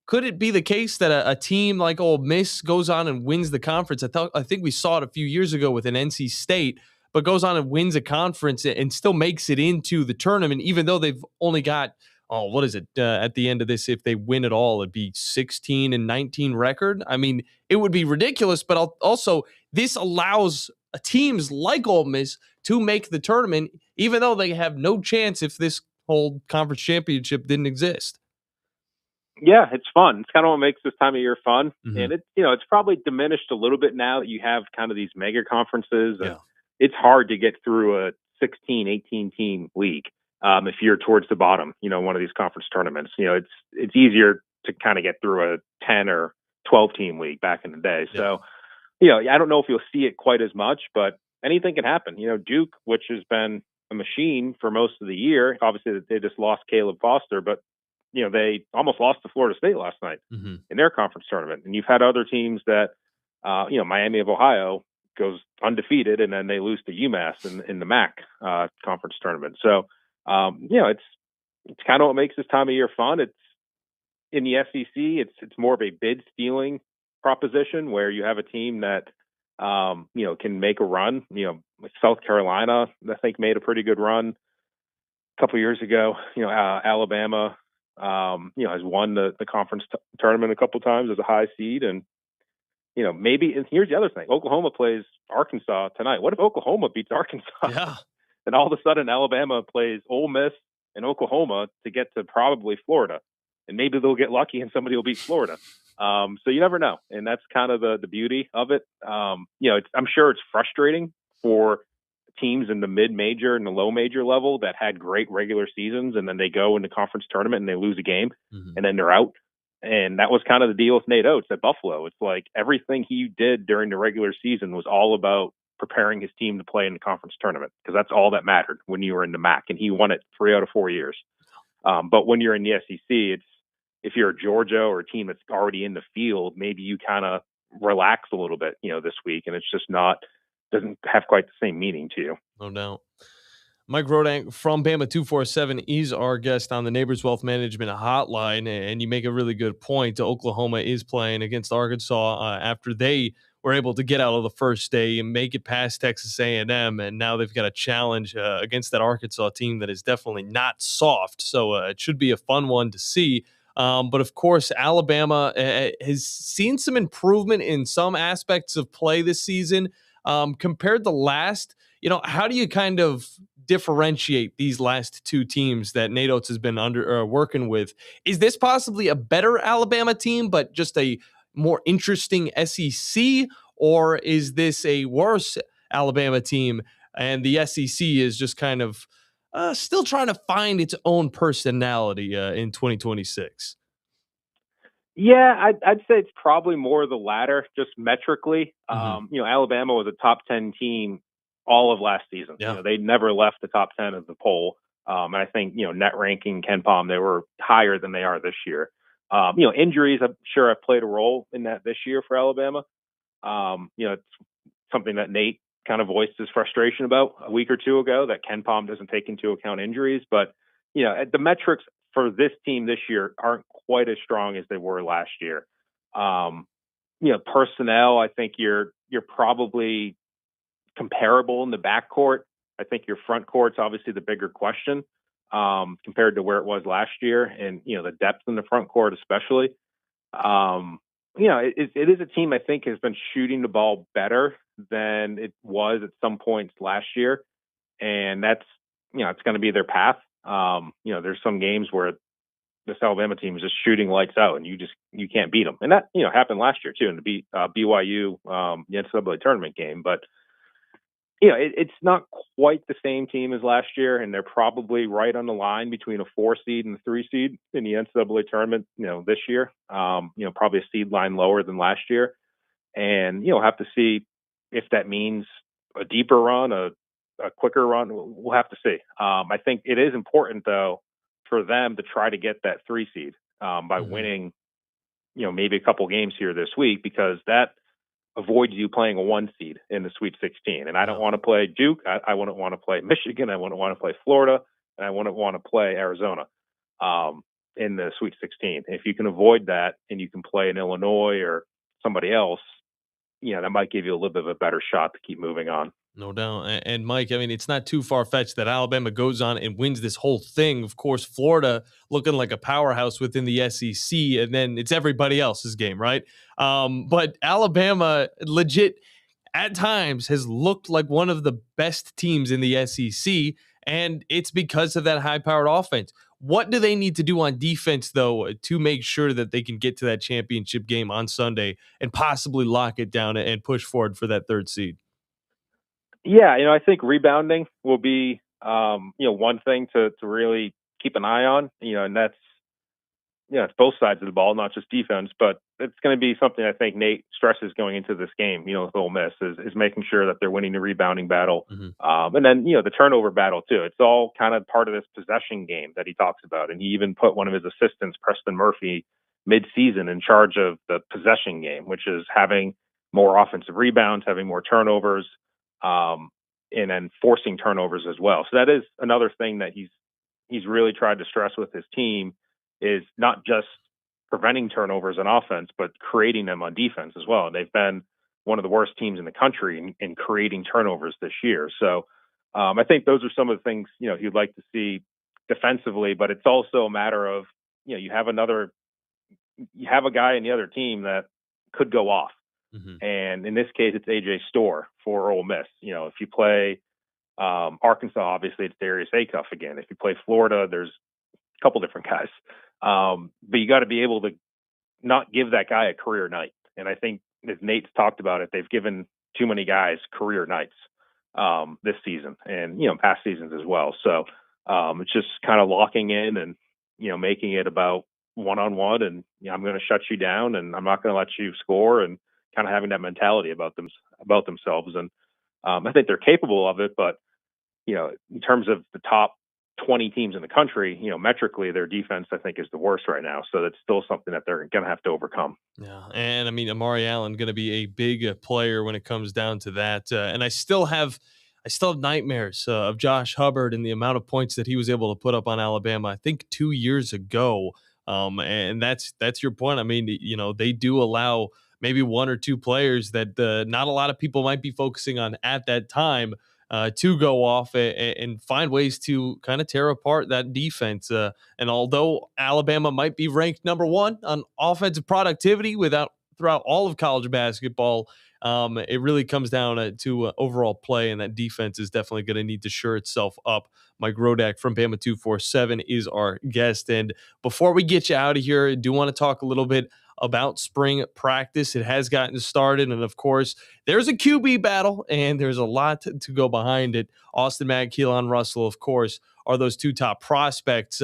could it be the case that a team like Ole Miss goes on and wins the conference? I think we saw it a few years ago with an NC State, but goes on and wins a conference and still makes it into the tournament, even though they've only got, what is it? At the end of this, if they win it all, it'd be 16-19 record. I mean, it would be ridiculous, but also this allows teams like Ole Miss to make the tournament, even though they have no chance if this whole conference championship didn't exist. Yeah, it's fun. It's kind of what makes this time of year fun. And it's probably diminished a little bit now that you have kind of these mega conferences. Yeah. It's hard to get through a 16, 18 team league. If you're towards the bottom, one of these conference tournaments, it's easier to kind of get through a 10 or 12 team league back in the day. Yeah. So, I don't know if you'll see it quite as much, but anything can happen. Duke, which has been a machine for most of the year, obviously they just lost Caleb Foster, but they almost lost to Florida State last night in their conference tournament. And you've had other teams that, Miami of Ohio goes undefeated, and then they lose to UMass in the MAC conference tournament. So, it's kind of what makes this time of year fun. It's in the SEC. It's more of a bid stealing proposition where you have a team that, can make a run. Like South Carolina, I think, made a pretty good run a couple years ago. Alabama, has won the conference tournament a couple times as a high seed. And, maybe, and here's the other thing, Oklahoma plays Arkansas tonight. What if Oklahoma beats Arkansas? Yeah. And all of a sudden Alabama plays Ole Miss and Oklahoma to get to probably Florida. And maybe they'll get lucky and somebody will beat Florida. So you never know. And that's kind of the beauty of it. I'm sure it's frustrating for teams in the mid-major and the low-major level that had great regular seasons, and then they go into conference tournament and they lose a game, and then they're out. And that was kind of the deal with Nate Oates at Buffalo. It's like everything he did during the regular season was all about preparing his team to play in the conference tournament, because that's all that mattered when you were in the MAC, and he won it 3 out of 4 years. But when you're in the SEC, if you're a Georgia or a team that's already in the field, maybe you kind of relax a little bit, this week, and it's just doesn't have quite the same meaning to you. No doubt. Mike Rodak from Bama 247 is our guest on the Neighbors Wealth Management Hotline, and you make a really good point. Oklahoma is playing against Arkansas after they were able to get out of the first day and make it past Texas A&M, and now they've got a challenge against that Arkansas team that is definitely not soft. So it should be a fun one to see. But of course, Alabama has seen some improvement in some aspects of play this season compared to last. How do you kind of differentiate these last 2 teams that Nate Oates has been working with? Is this possibly a better Alabama team, but just a more interesting SEC, or is this a worse Alabama team and the SEC is just kind of still trying to find its own personality in 2026? Yeah, I'd say it's probably more the latter, just metrically. Mm-hmm. Alabama was a top 10 team all of last season. Yeah. They never left the top 10 of the poll. And I think, net ranking, KenPom, they were higher than they are this year. Injuries, I'm sure have played a role in that this year for Alabama. It's something that Nate kind of voiced his frustration about a week or two ago, that KenPom doesn't take into account injuries. But, the metrics for this team this year aren't quite as strong as they were last year. Personnel, I think you're probably comparable in the backcourt. I think your front court's obviously the bigger question compared to where it was last year, and the depth in the front court especially. It is a team I think has been shooting the ball better than it was at some points last year, and that's it's going to be their path. There's some games where this Alabama team is just shooting lights out, and you can't beat them, and that happened last year too in the BYU the NCAA tournament game. But it's not quite the same team as last year, and they're probably right on the line between a 4 seed and a 3 seed in the NCAA tournament. This year, probably a seed line lower than last year, and have to see if that means a deeper run, a quicker run. We'll have to see. I think it is important though for them to try to get that 3 seed by winning, maybe a couple games here this week, because that avoids you playing a 1 seed in the Sweet 16. And I don't want to play Duke. I wouldn't want to play Michigan. I wouldn't want to play Florida. And I wouldn't want to play Arizona in the Sweet 16. If you can avoid that and you can play in Illinois or somebody else, that might give you a little bit of a better shot to keep moving on. No doubt. And Mike, I mean, it's not too far-fetched that Alabama goes on and wins this whole thing. Of course, Florida looking like a powerhouse within the SEC, and then it's everybody else's game, right? But Alabama legit at times has looked like one of the best teams in the SEC, and it's because of that high-powered offense. What do they need to do on defense, though, to make sure that they can get to that championship game on Sunday and possibly lock it down and push forward for that 3rd seed? Yeah, I think rebounding will be, one thing to really keep an eye on, and that's, it's both sides of the ball, not just defense, but it's going to be something I think Nate stresses going into this game, with Ole Miss is making sure that they're winning the rebounding battle. And then, the turnover battle too. It's all kind of part of this possession game that he talks about. And he even put one of his assistants, Preston Murphy, mid-season in charge of the possession game, which is having more offensive rebounds, having more turnovers, and then forcing turnovers as well. So that is another thing that he's really tried to stress with his team, is not just preventing turnovers on offense, but creating them on defense as well. And they've been one of the worst teams in the country in creating turnovers this year. So I think those are some of the things, he'd like to see defensively, but it's also a matter of, you have a guy in the other team that could go off. And in this case, it's AJ Storr for Ole Miss. If you play Arkansas, obviously it's Darius Acuff again. If you play Florida, there's a couple different guys. But you got to be able to not give that guy a career night. And I think, as Nate's talked about it, they've given too many guys career nights this season and, past seasons as well. So it's just kind of locking in and, making it about one-on-one, and I'm going to shut you down and I'm not going to let you score, and kind of having that mentality about themselves. And I think they're capable of it, but, in terms of the top 20 teams in the country, metrically, their defense, I think, is the worst right now. So that's still something that they're going to have to overcome. Yeah. And I mean, Amari Allen going to be a big player when it comes down to that. And I still have nightmares of Josh Hubbard and the amount of points that he was able to put up on Alabama, I think 2 years ago. And that's your point. I mean, they do allow maybe 1 or 2 players that not a lot of people might be focusing on at that time to go off and find ways to kind of tear apart that defense. And although Alabama might be ranked number 1 on offensive productivity throughout all of college basketball, it really comes down to overall play, and that defense is definitely going to need to shore itself up. Mike Rodak from Bama 247 is our guest. And before we get you out of here, I do want to talk a little bit about spring practice. It has gotten started, and of course, there's a QB battle, and there's a lot to go behind it. Austin Mack, Keelan Russell, of course, are those 2 top prospects.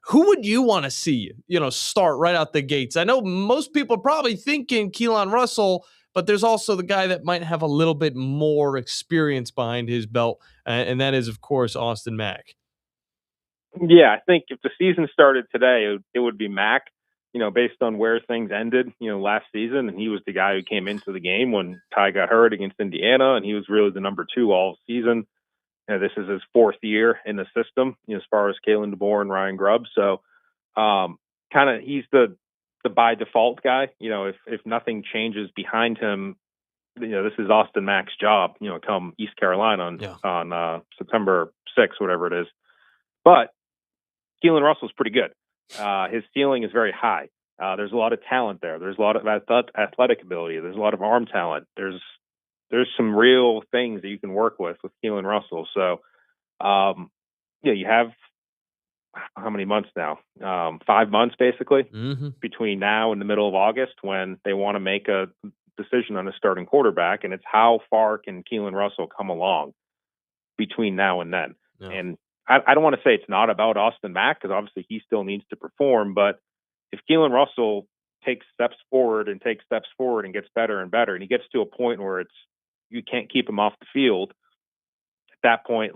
Who would you want to see, start right out the gates? I know most people are probably thinking Keelan Russell, but there's also the guy that might have a little bit more experience behind his belt, and that is, of course, Austin Mack. Yeah, I think if the season started today, it would be Mack, based on where things ended, last season. And he was the guy who came into the game when Ty got hurt against Indiana, and he was really the number 2 all season. This is his 4th year in the system, as far as Kalen DeBoer and Ryan Grubb. So kind of he's the by default guy. If nothing changes behind him, this is Austin Mack's job, come East Carolina on September 6th, whatever it is. But Keelan Russell's pretty good. His ceiling is very high. There's a lot of talent there. There's a lot of athletic ability. There's a lot of arm talent. There's some real things that you can work with Keelan Russell. So, you have how many months now? 5 months basically between now and the middle of August when they want to make a decision on a starting quarterback, and it's how far can Keelan Russell come along between now and then. Yeah. And I don't want to say it's not about Austin Mack, because obviously he still needs to perform, but if Keelan Russell takes steps forward and gets better and better, and he gets to a point where you can't keep him off the field, at that point,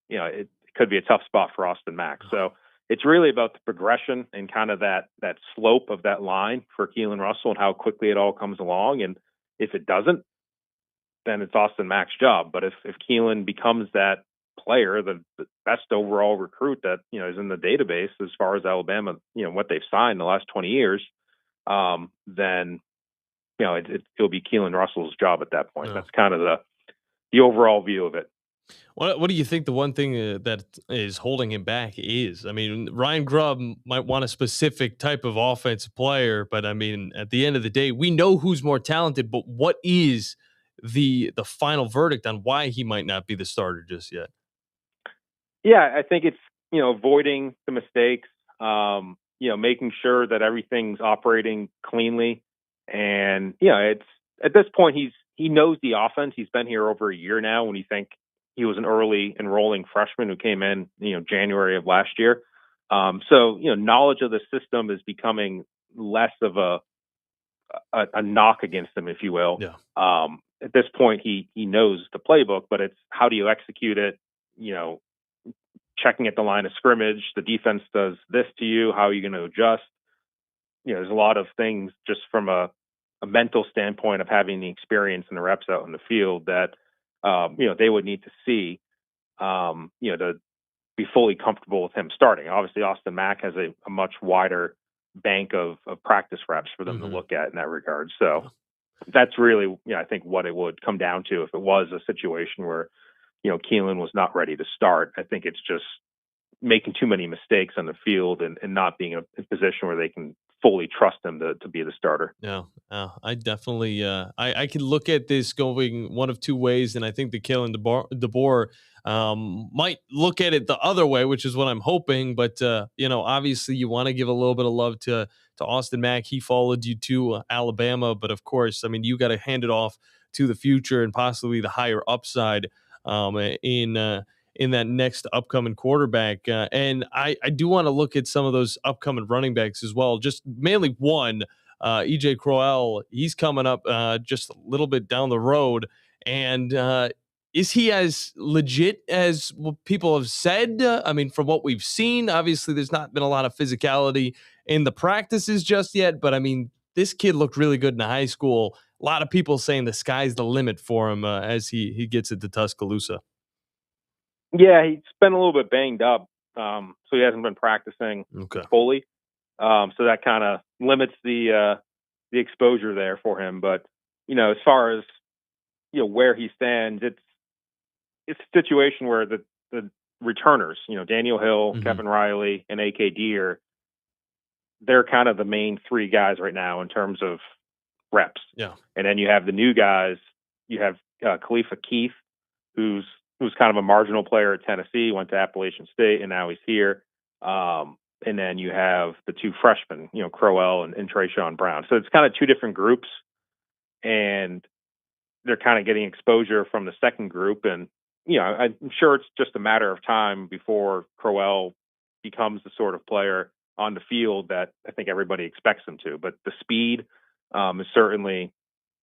it could be a tough spot for Austin Mack. So it's really about the progression and kind of that slope of that line for Keelan Russell and how quickly it all comes along. And if it doesn't, then it's Austin Mack's job. But if Keelan becomes that player, the best overall recruit that is in the database as far as Alabama, what they've signed the last 20 years, then it'll be Keelan Russell's job at that point. Yeah. That's kind of the overall view of it. What do you think the one thing that is holding him back is? I mean, Ryan Grubb might want a specific type of offensive player, but I mean, at the end of the day, we know who's more talented, but what is the final verdict on why he might not be the starter just yet? Yeah, I think it's, avoiding the mistakes, making sure that everything's operating cleanly. And, it's at this point, he knows the offense. He's been here over a year now. When you think he was an early enrolling freshman who came in, January of last year. So, knowledge of the system is becoming less of a knock against him, if you will. Yeah. At this point, he knows the playbook, but it's how do you execute it? Checking at the line of scrimmage, the defense does this to you. How are you going to adjust? There's a lot of things just from a mental standpoint of having the experience and the reps out in the field that, they would need to see, to be fully comfortable with him starting. Obviously, Austin Mack has a much wider bank of practice reps for them to look at in that regard. So that's really, I think what it would come down to if it was a situation where, Keelan was not ready to start. I think it's just making too many mistakes on the field and not being in a position where they can fully trust him to be the starter. Yeah, I definitely I can look at this going one of two ways, and I think the Kalen DeBoer might look at it the other way, which is what I'm hoping. But obviously you want to give a little bit of love to Austin Mack. He followed you to Alabama, but of course, I mean, you got to hand it off to the future and possibly the higher upside in that next upcoming quarterback. And I do want to look at some of those upcoming running backs as well. Just mainly one, EJ Crowell, he's coming up just a little bit down the road. And is he as legit as what people have said? I mean, from what we've seen, obviously there's not been a lot of physicality in the practices just yet. But I mean, this kid looked really good in high school. A lot of people saying the sky's the limit for him as he gets into Tuscaloosa. Yeah, he's been a little bit banged up, so he hasn't been practicing fully. So that kind of limits the exposure there for him. But as far as where he stands, it's a situation where the returners, Daniel Hill, Kevin Riley, and AK Deer, they're kind of the main 3 guys right now in terms of reps. Yeah, and then you have the new guys. You have Khalifa Keith, who's kind of a marginal player at Tennessee, went to Appalachian State, and now he's here. And then you have the 2 freshmen, Crowell and Trayshawn Brown. So it's kind of 2 different groups, and they're kind of getting exposure from the second group. And, I'm sure it's just a matter of time before Crowell becomes the sort of player on the field that I think everybody expects him to. But the speed is certainly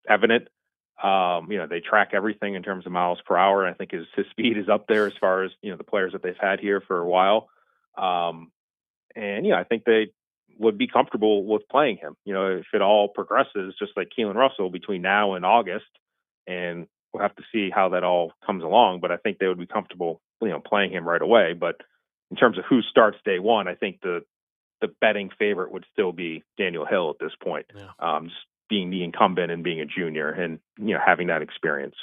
evident. They track everything in terms of miles per hour. I think his speed is up there as far as, the players that they've had here for a while. I think they would be comfortable with playing him, if it all progresses just like Keelan Russell between now and August, and we'll have to see how that all comes along. But I think they would be comfortable, playing him right away. But in terms of who starts day one, I think the betting favorite would still be Daniel Hill at this point. Just being the incumbent and being a junior and, having that experience.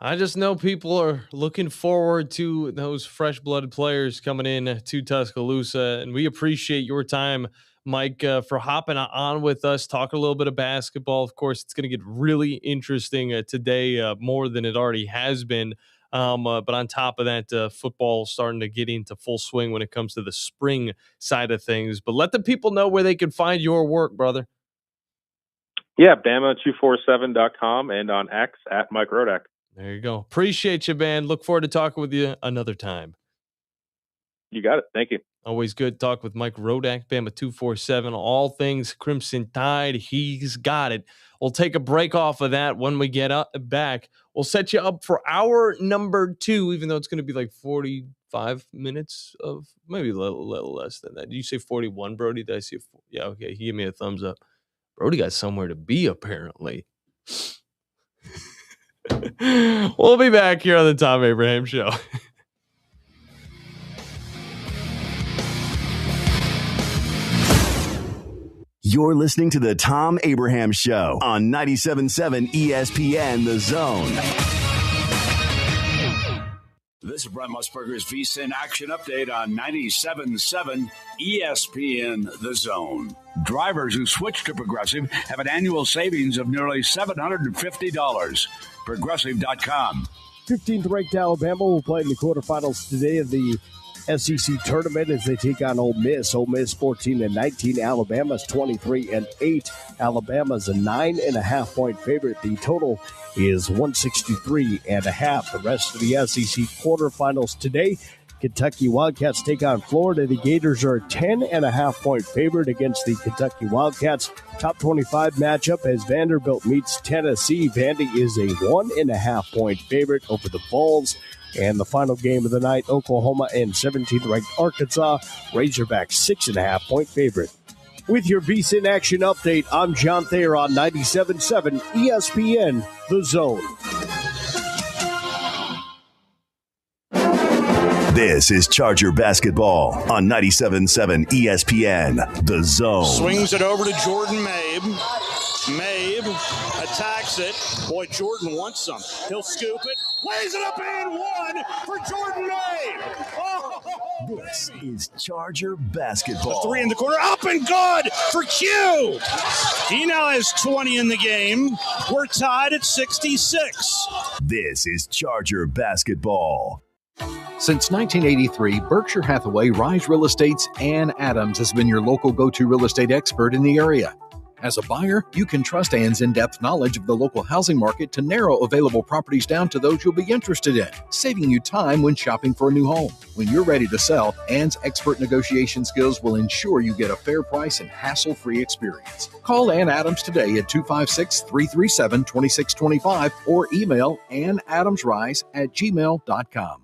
I just know people are looking forward to those fresh-blooded players coming in to Tuscaloosa, and we appreciate your time, Mike, for hopping on with us, talking a little bit of basketball. Of course, it's going to get really interesting today, more than it already has been. But on top of that, football starting to get into full swing when it comes to the spring side of things. But let the people know where they can find your work, brother. Yeah, Bama247.com and on X at Mike Rodak. There you go. Appreciate you, man. Look forward to talking with you another time. You got it. Thank you. Always good talk with Mike Rodak, Bama247, all things Crimson Tide. He's got it. We'll take a break off of that when we get back. We'll set you up for hour number 2, even though it's going to be like 45 minutes of maybe a little less than that. Did you say 41, Brody? Did I see yeah, okay. He gave me a thumbs up. Brody got somewhere to be, apparently. We'll be back here on the Thom Abraham Show. You're listening to the Thom Abraham Show on 97.7 ESPN The Zone. This is Brent Musburger's VSiN Action Update on 97.7 ESPN The Zone. Drivers who switch to Progressive have an annual savings of nearly $750. Progressive.com. 15th ranked Alabama will play in the quarterfinals today of the SEC tournament as they take on Ole Miss. Ole Miss 14-19. Alabama's 23-8. Alabama's a 9.5-point favorite. The total is 163.5. The rest of the SEC quarterfinals today. Kentucky Wildcats take on Florida. The Gators are a 10.5-point favorite against the Kentucky Wildcats. Top 25 matchup as Vanderbilt meets Tennessee. Vandy is a 1.5-point favorite over the Vols. And the final game of the night, Oklahoma and 17th-ranked Arkansas. Razorbacks 6.5-point favorite. With your VSiN Action Update, I'm John Thayer on 97.7 ESPN The Zone. This is Charger basketball on 97.7 ESPN The Zone. Swings it over to Jordan Mabe. Mabe attacks it. Boy, Jordan wants some. He'll scoop it, lays it up and one for Jordan Mabe. Oh, this is Charger basketball. A 3 in the corner, up and good for Q. He now has 20 in the game. We're tied at 66. This is Charger basketball. Since 1983, Berkshire Hathaway Rise Real Estate's Ann Adams has been your local go-to real estate expert in the area. As a buyer, you can trust Ann's in-depth knowledge of the local housing market to narrow available properties down to those you'll be interested in, saving you time when shopping for a new home. When you're ready to sell, Ann's expert negotiation skills will ensure you get a fair price and hassle-free experience. Call Ann Adams today at 256-337-2625 or email annadamsrise@gmail.com.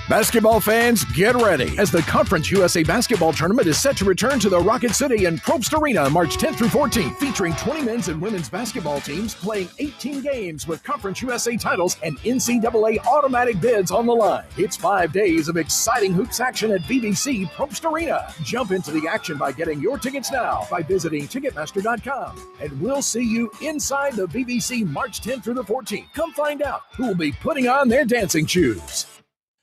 Basketball fans, get ready as the Conference USA Basketball Tournament is set to return to the Rocket City and Probst Arena March 10th through 14th, featuring 20 men's and women's basketball teams playing 18 games with Conference USA titles and NCAA automatic bids on the line. It's 5 days of exciting hoops action at BBC Probst Arena. Jump into the action by getting your tickets now by visiting Ticketmaster.com. And we'll see you inside the BBC March 10th through the 14th. Come find out who will be putting on their dancing shoes.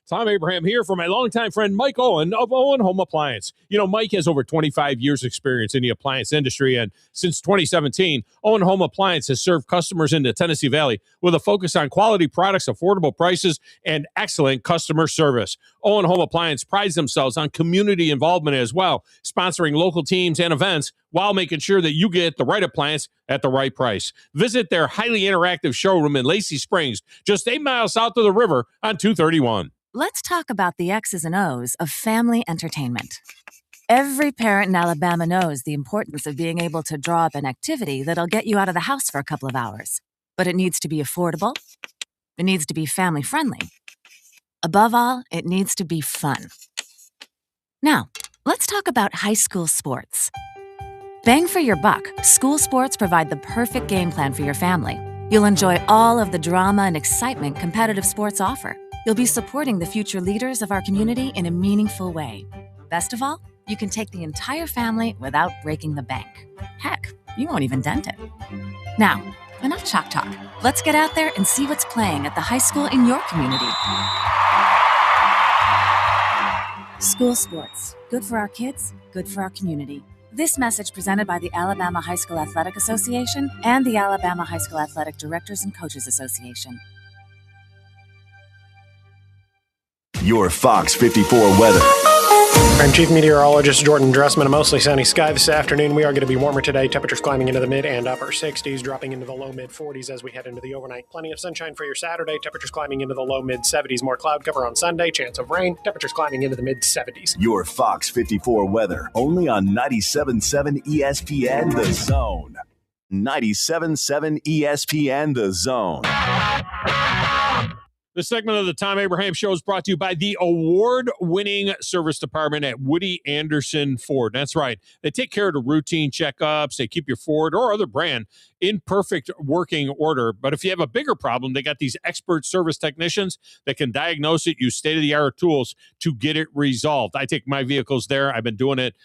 Thom Abraham here for my longtime friend Mike Owen of Owen Home Appliance. Mike has over 25 years experience in the appliance industry, and since 2017, Owen Home Appliance has served customers in the Tennessee Valley with a focus on quality products, affordable prices, and excellent customer service. Owen Home Appliance prides themselves on community involvement as well, sponsoring local teams and events while making sure that you get the right appliance at the right price. Visit their highly interactive showroom in Lacey Springs, just 8 miles south of the river on 231. let's talk about the X's and O's of family entertainment. Every parent in Alabama knows the importance of being able to draw up an activity that'll get you out of the house for a couple of hours. But it needs to be affordable. It needs to be family-friendly. Above all, it needs to be fun. Now, let's talk about high school sports. Bang for your buck, school sports provide the perfect game plan for your family. You'll enjoy all of the drama and excitement competitive sports offer. You'll be supporting the future leaders of our community in a meaningful way. Best of all, you can take the entire family without breaking the bank. Heck, you won't even dent it. Now, enough chalk talk. Let's get out there and see what's playing at the high school in your community. School sports. Good for our kids, good for our community. This message presented by the Alabama High School Athletic Association and the Alabama High School Athletic Directors and Coaches Association. Your Fox 54 weather. I'm Chief Meteorologist Jordan Dressman. A mostly sunny sky this afternoon. We are going to be warmer today. Temperatures climbing into the mid and upper 60s, dropping into the low mid 40s as we head into the overnight. Plenty of sunshine for your Saturday. Temperatures climbing into the low mid 70s. More cloud cover on Sunday. Chance of rain. Temperatures climbing into the mid 70s. Your Fox 54 weather. Only on 97.7 ESPN The Zone. 97.7 ESPN The Zone. This segment of the Thom Abraham Show is brought to you by the award-winning service department at Woody Anderson Ford. That's right. They take care of the routine checkups. They keep your Ford or other brand in perfect working order. But if you have a bigger problem, they got these expert service technicians that can diagnose it, use state-of-the-art tools to get it resolved. I take my vehicles there. I've been doing it,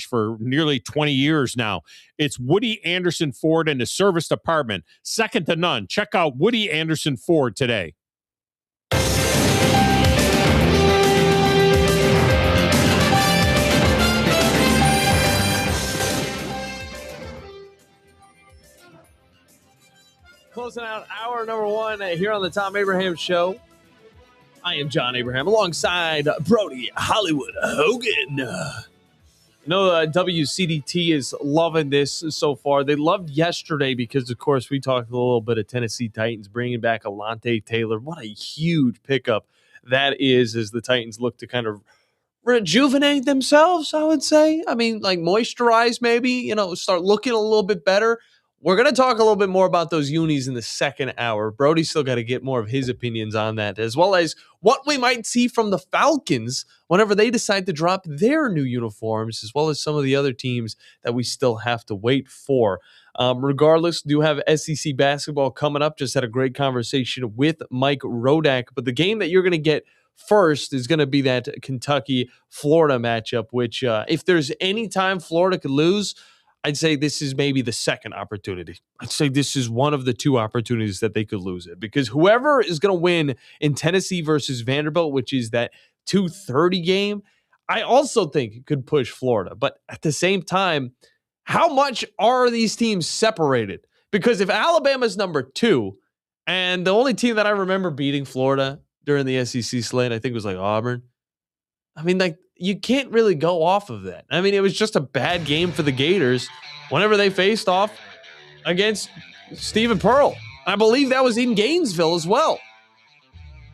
for nearly 20 years now. It's Woody Anderson Ford and the service department. Second to none. Check out Woody Anderson Ford today. Closing out hour number one here on the Thom Abraham Show. I am John Abraham alongside Brody Hollywood Hogan. WCDT is loving this so far. They loved yesterday because, of course, we talked a little bit of Tennessee Titans bringing back Alontae Taylor. What a huge pickup that is as the Titans look to kind of rejuvenate themselves, I would say. I mean, like moisturize maybe, start looking a little bit better. We're going to talk a little bit more about those unis in the second hour. Brody's still got to get more of his opinions on that, as well as what we might see from the Falcons whenever they decide to drop their new uniforms, as well as some of the other teams that we still have to wait for. Regardless, do have SEC basketball coming up. Just had a great conversation with Mike Rodak. But the game that you're going to get first is going to be that Kentucky-Florida matchup, which if there's any time Florida could lose, I'd say this is maybe the second opportunity. I'd say this is one of the two opportunities that they could lose it, because whoever is going to win in Tennessee versus Vanderbilt, which is that 2:30 game, I also think it could push Florida. But at the same time, how much are these teams separated? Because if Alabama's number 2, and the only team that I remember beating Florida during the SEC slate, I think was like Auburn. I mean, like, you can't really go off of that. I mean, it was just a bad game for the Gators whenever they faced off against Stephen Pearl. I believe that was in Gainesville as well.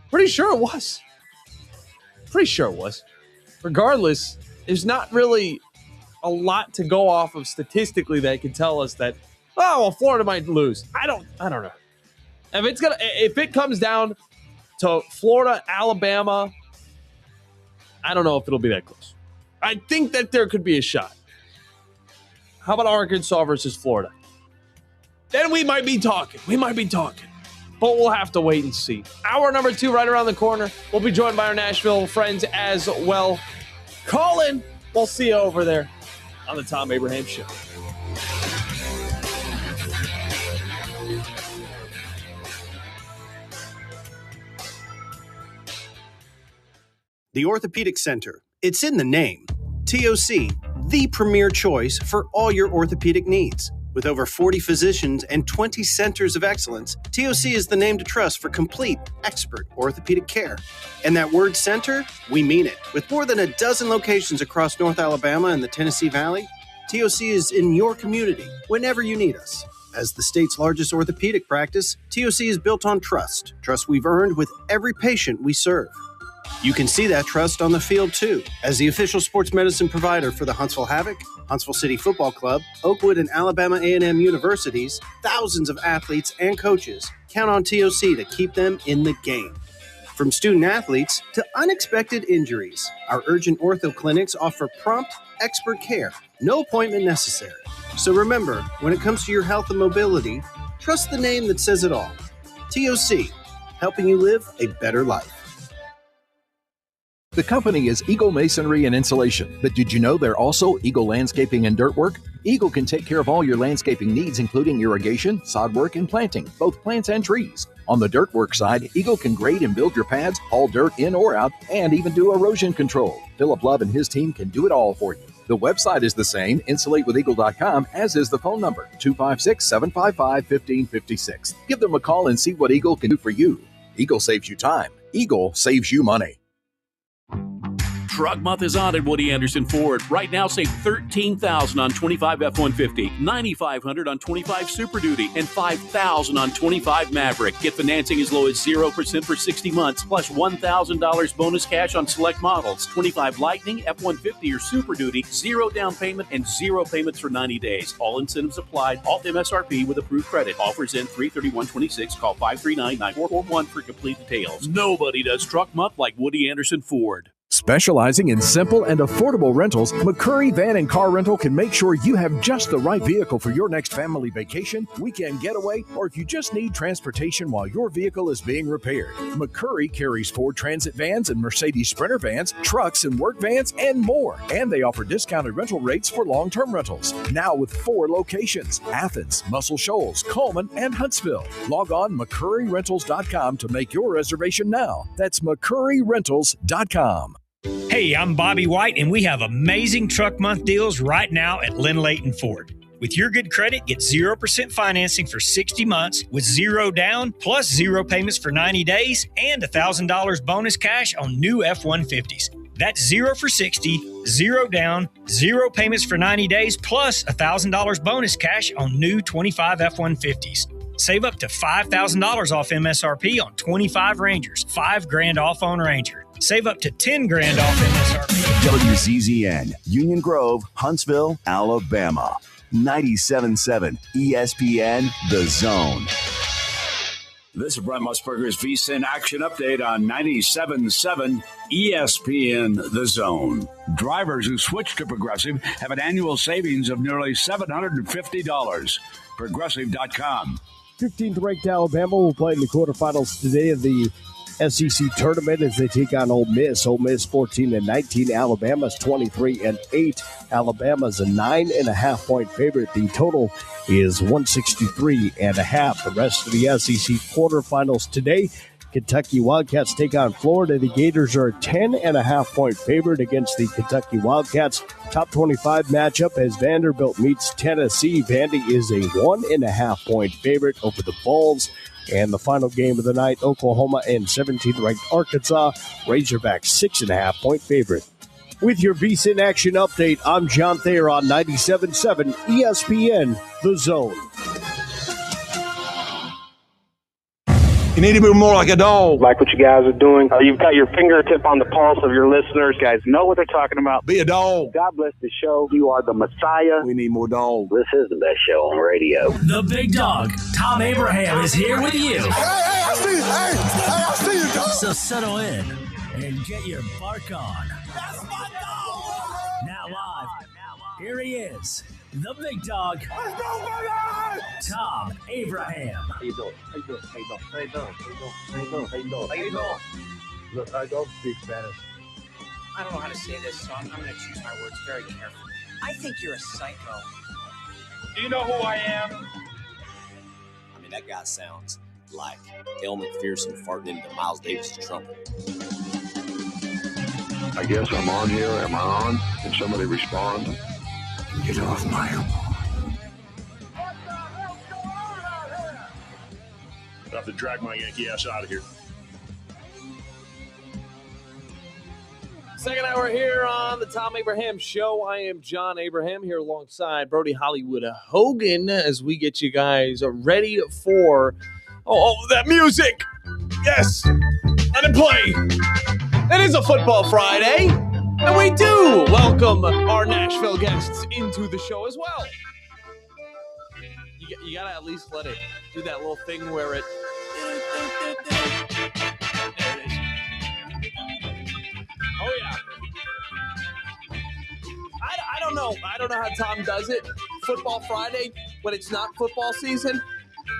Pretty sure it was. Regardless, there's not really a lot to go off of statistically that can tell us that, Florida might lose. I don't know. If it comes down to Florida, Alabama, I don't know if it'll be that close. I think that there could be a shot. How about Arkansas versus Florida? Then we might be talking. But we'll have to wait and see. Hour number 2 right around the corner. We'll be joined by our Nashville friends as well. Call in. We'll see you over there on the Thom Abraham Show. The Orthopedic Center. It's in the name. TOC, the premier choice for all your orthopedic needs. With over 40 physicians and 20 centers of excellence, TOC is the name to trust for complete, expert orthopedic care. And that word center, we mean it. With more than a dozen locations across North Alabama and the Tennessee Valley, TOC is in your community whenever you need us. As the state's largest orthopedic practice, TOC is built on trust. Trust we've earned with every patient we serve. You can see that trust on the field, too. As the official sports medicine provider for the Huntsville Havoc, Huntsville City Football Club, Oakwood and Alabama A&M universities, thousands of athletes and coaches count on TOC to keep them in the game. From student athletes to unexpected injuries, our urgent ortho clinics offer prompt, expert care, no appointment necessary. So remember, when it comes to your health and mobility, trust the name that says it all. TOC, helping you live a better life. The company is Eagle Masonry and Insulation, but did you know they're also Eagle Landscaping and Dirt Work? Eagle can take care of all your landscaping needs, including irrigation, sod work, and planting, both plants and trees. On the dirt work side, Eagle can grade and build your pads, haul dirt in or out, and even do erosion control. Philip Love and his team can do it all for you. The website is the same, insulatewitheagle.com, as is the phone number, 256-755-1556. Give them a call and see what Eagle can do for you. Eagle saves you time. Eagle saves you money. Truck Month is on at Woody Anderson Ford. Right now, save $13,000 on 25 F-150, $9,500 on 25 Super Duty, and $5,000 on 25 Maverick. Get financing as low as 0% for 60 months, plus $1,000 bonus cash on select models. 25 Lightning, F-150, or Super Duty, 0 down payment and 0 payments for 90 days. All incentives applied, all MSRP with approved credit. Offers end 3/31/26. Call 539-9441 for complete details. Nobody does Truck Month like Woody Anderson Ford. Specializing in simple and affordable rentals, McCurry Van and Car Rental can make sure you have just the right vehicle for your next family vacation, weekend getaway, or if you just need transportation while your vehicle is being repaired. McCurry carries Ford Transit vans and Mercedes Sprinter vans, trucks and work vans, and more. And they offer discounted rental rates for long-term rentals. Now with 4 locations: Athens, Muscle Shoals, Coleman, and Huntsville. Log on McCurryRentals.com to make your reservation now. That's McCurryRentals.com. Hey, I'm Bobby White, and we have amazing Truck Month deals right now at Lynn Layton Ford. With your good credit, get 0% financing for 60 months with 0 down, plus 0 payments for 90 days, and $1,000 bonus cash on new F-150s. That's 0 for 60, 0 down, 0 payments for 90 days, plus $1,000 bonus cash on new 25 F-150s. Save up to $5,000 off MSRP on 25 Rangers, $5,000 off on Ranger. Save up to $10,000 off MSRP. WZZN, Union Grove, Huntsville, Alabama. 97.7 ESPN, The Zone. This is Brent Musburger's VSiN Action Update on 97.7 ESPN The Zone. Drivers who switch to Progressive have an annual savings of nearly $750. Progressive.com. 15th ranked Alabama will play in the quarterfinals today of the SEC tournament as they take on Ole Miss. Ole Miss 14-19. Alabama's 23-8. Alabama's a 9.5-point favorite. The total is 163.5. The rest of the SEC quarterfinals today. Kentucky Wildcats take on Florida. The Gators are a 10.5-point favorite against the Kentucky Wildcats. Top 25 matchup as Vanderbilt meets Tennessee. Vandy is a 1.5-point favorite over the Vols. And the final game of the night, Oklahoma and 17th-ranked Arkansas. Razorbacks 6.5-point favorite. With your VSiN Action Update, I'm John Thayer on 97.7 ESPN, The Zone. You need to be more like a dog. Like what you guys are doing. You've got your fingertip on the pulse of your listeners. You guys know what they're talking about. Be a dog. God bless the show. You are the Messiah. We need more dogs. This is the best show on radio. The big dog, Thom Abraham, is here with you. Hey, I see you. Hey, I see you, dog. So settle in and get your bark on. That's my dog. Now live, here he is, the big dog, Let's go, baby! Thom Abraham. How you doing? How you doing? How you doing? How you doing? How you doing? How you doing? How you doing? Look, I don't speak Spanish. I don't know how to say this, so I'm going to choose my words very carefully. I think you're a psycho. Do you know who I am? I mean, that guy sounds like Dale McPherson farting into Miles Davis' trumpet. I guess I'm on here. Am I on? Can somebody respond? Get off my lawn. I have to drag my Yankee ass out of here. Second hour here on the Thom Abraham Show. I am John Abraham here alongside Brody Hollywood Hogan as we get you guys ready for that music. Yes, let it play. It is a Football Friday, and we do welcome our Nashville guests into the show as well. You gotta at least let it do that little thing where it... There it is. Oh, yeah. I don't know. I don't know how Thom does it. Football Friday, when it's not football season.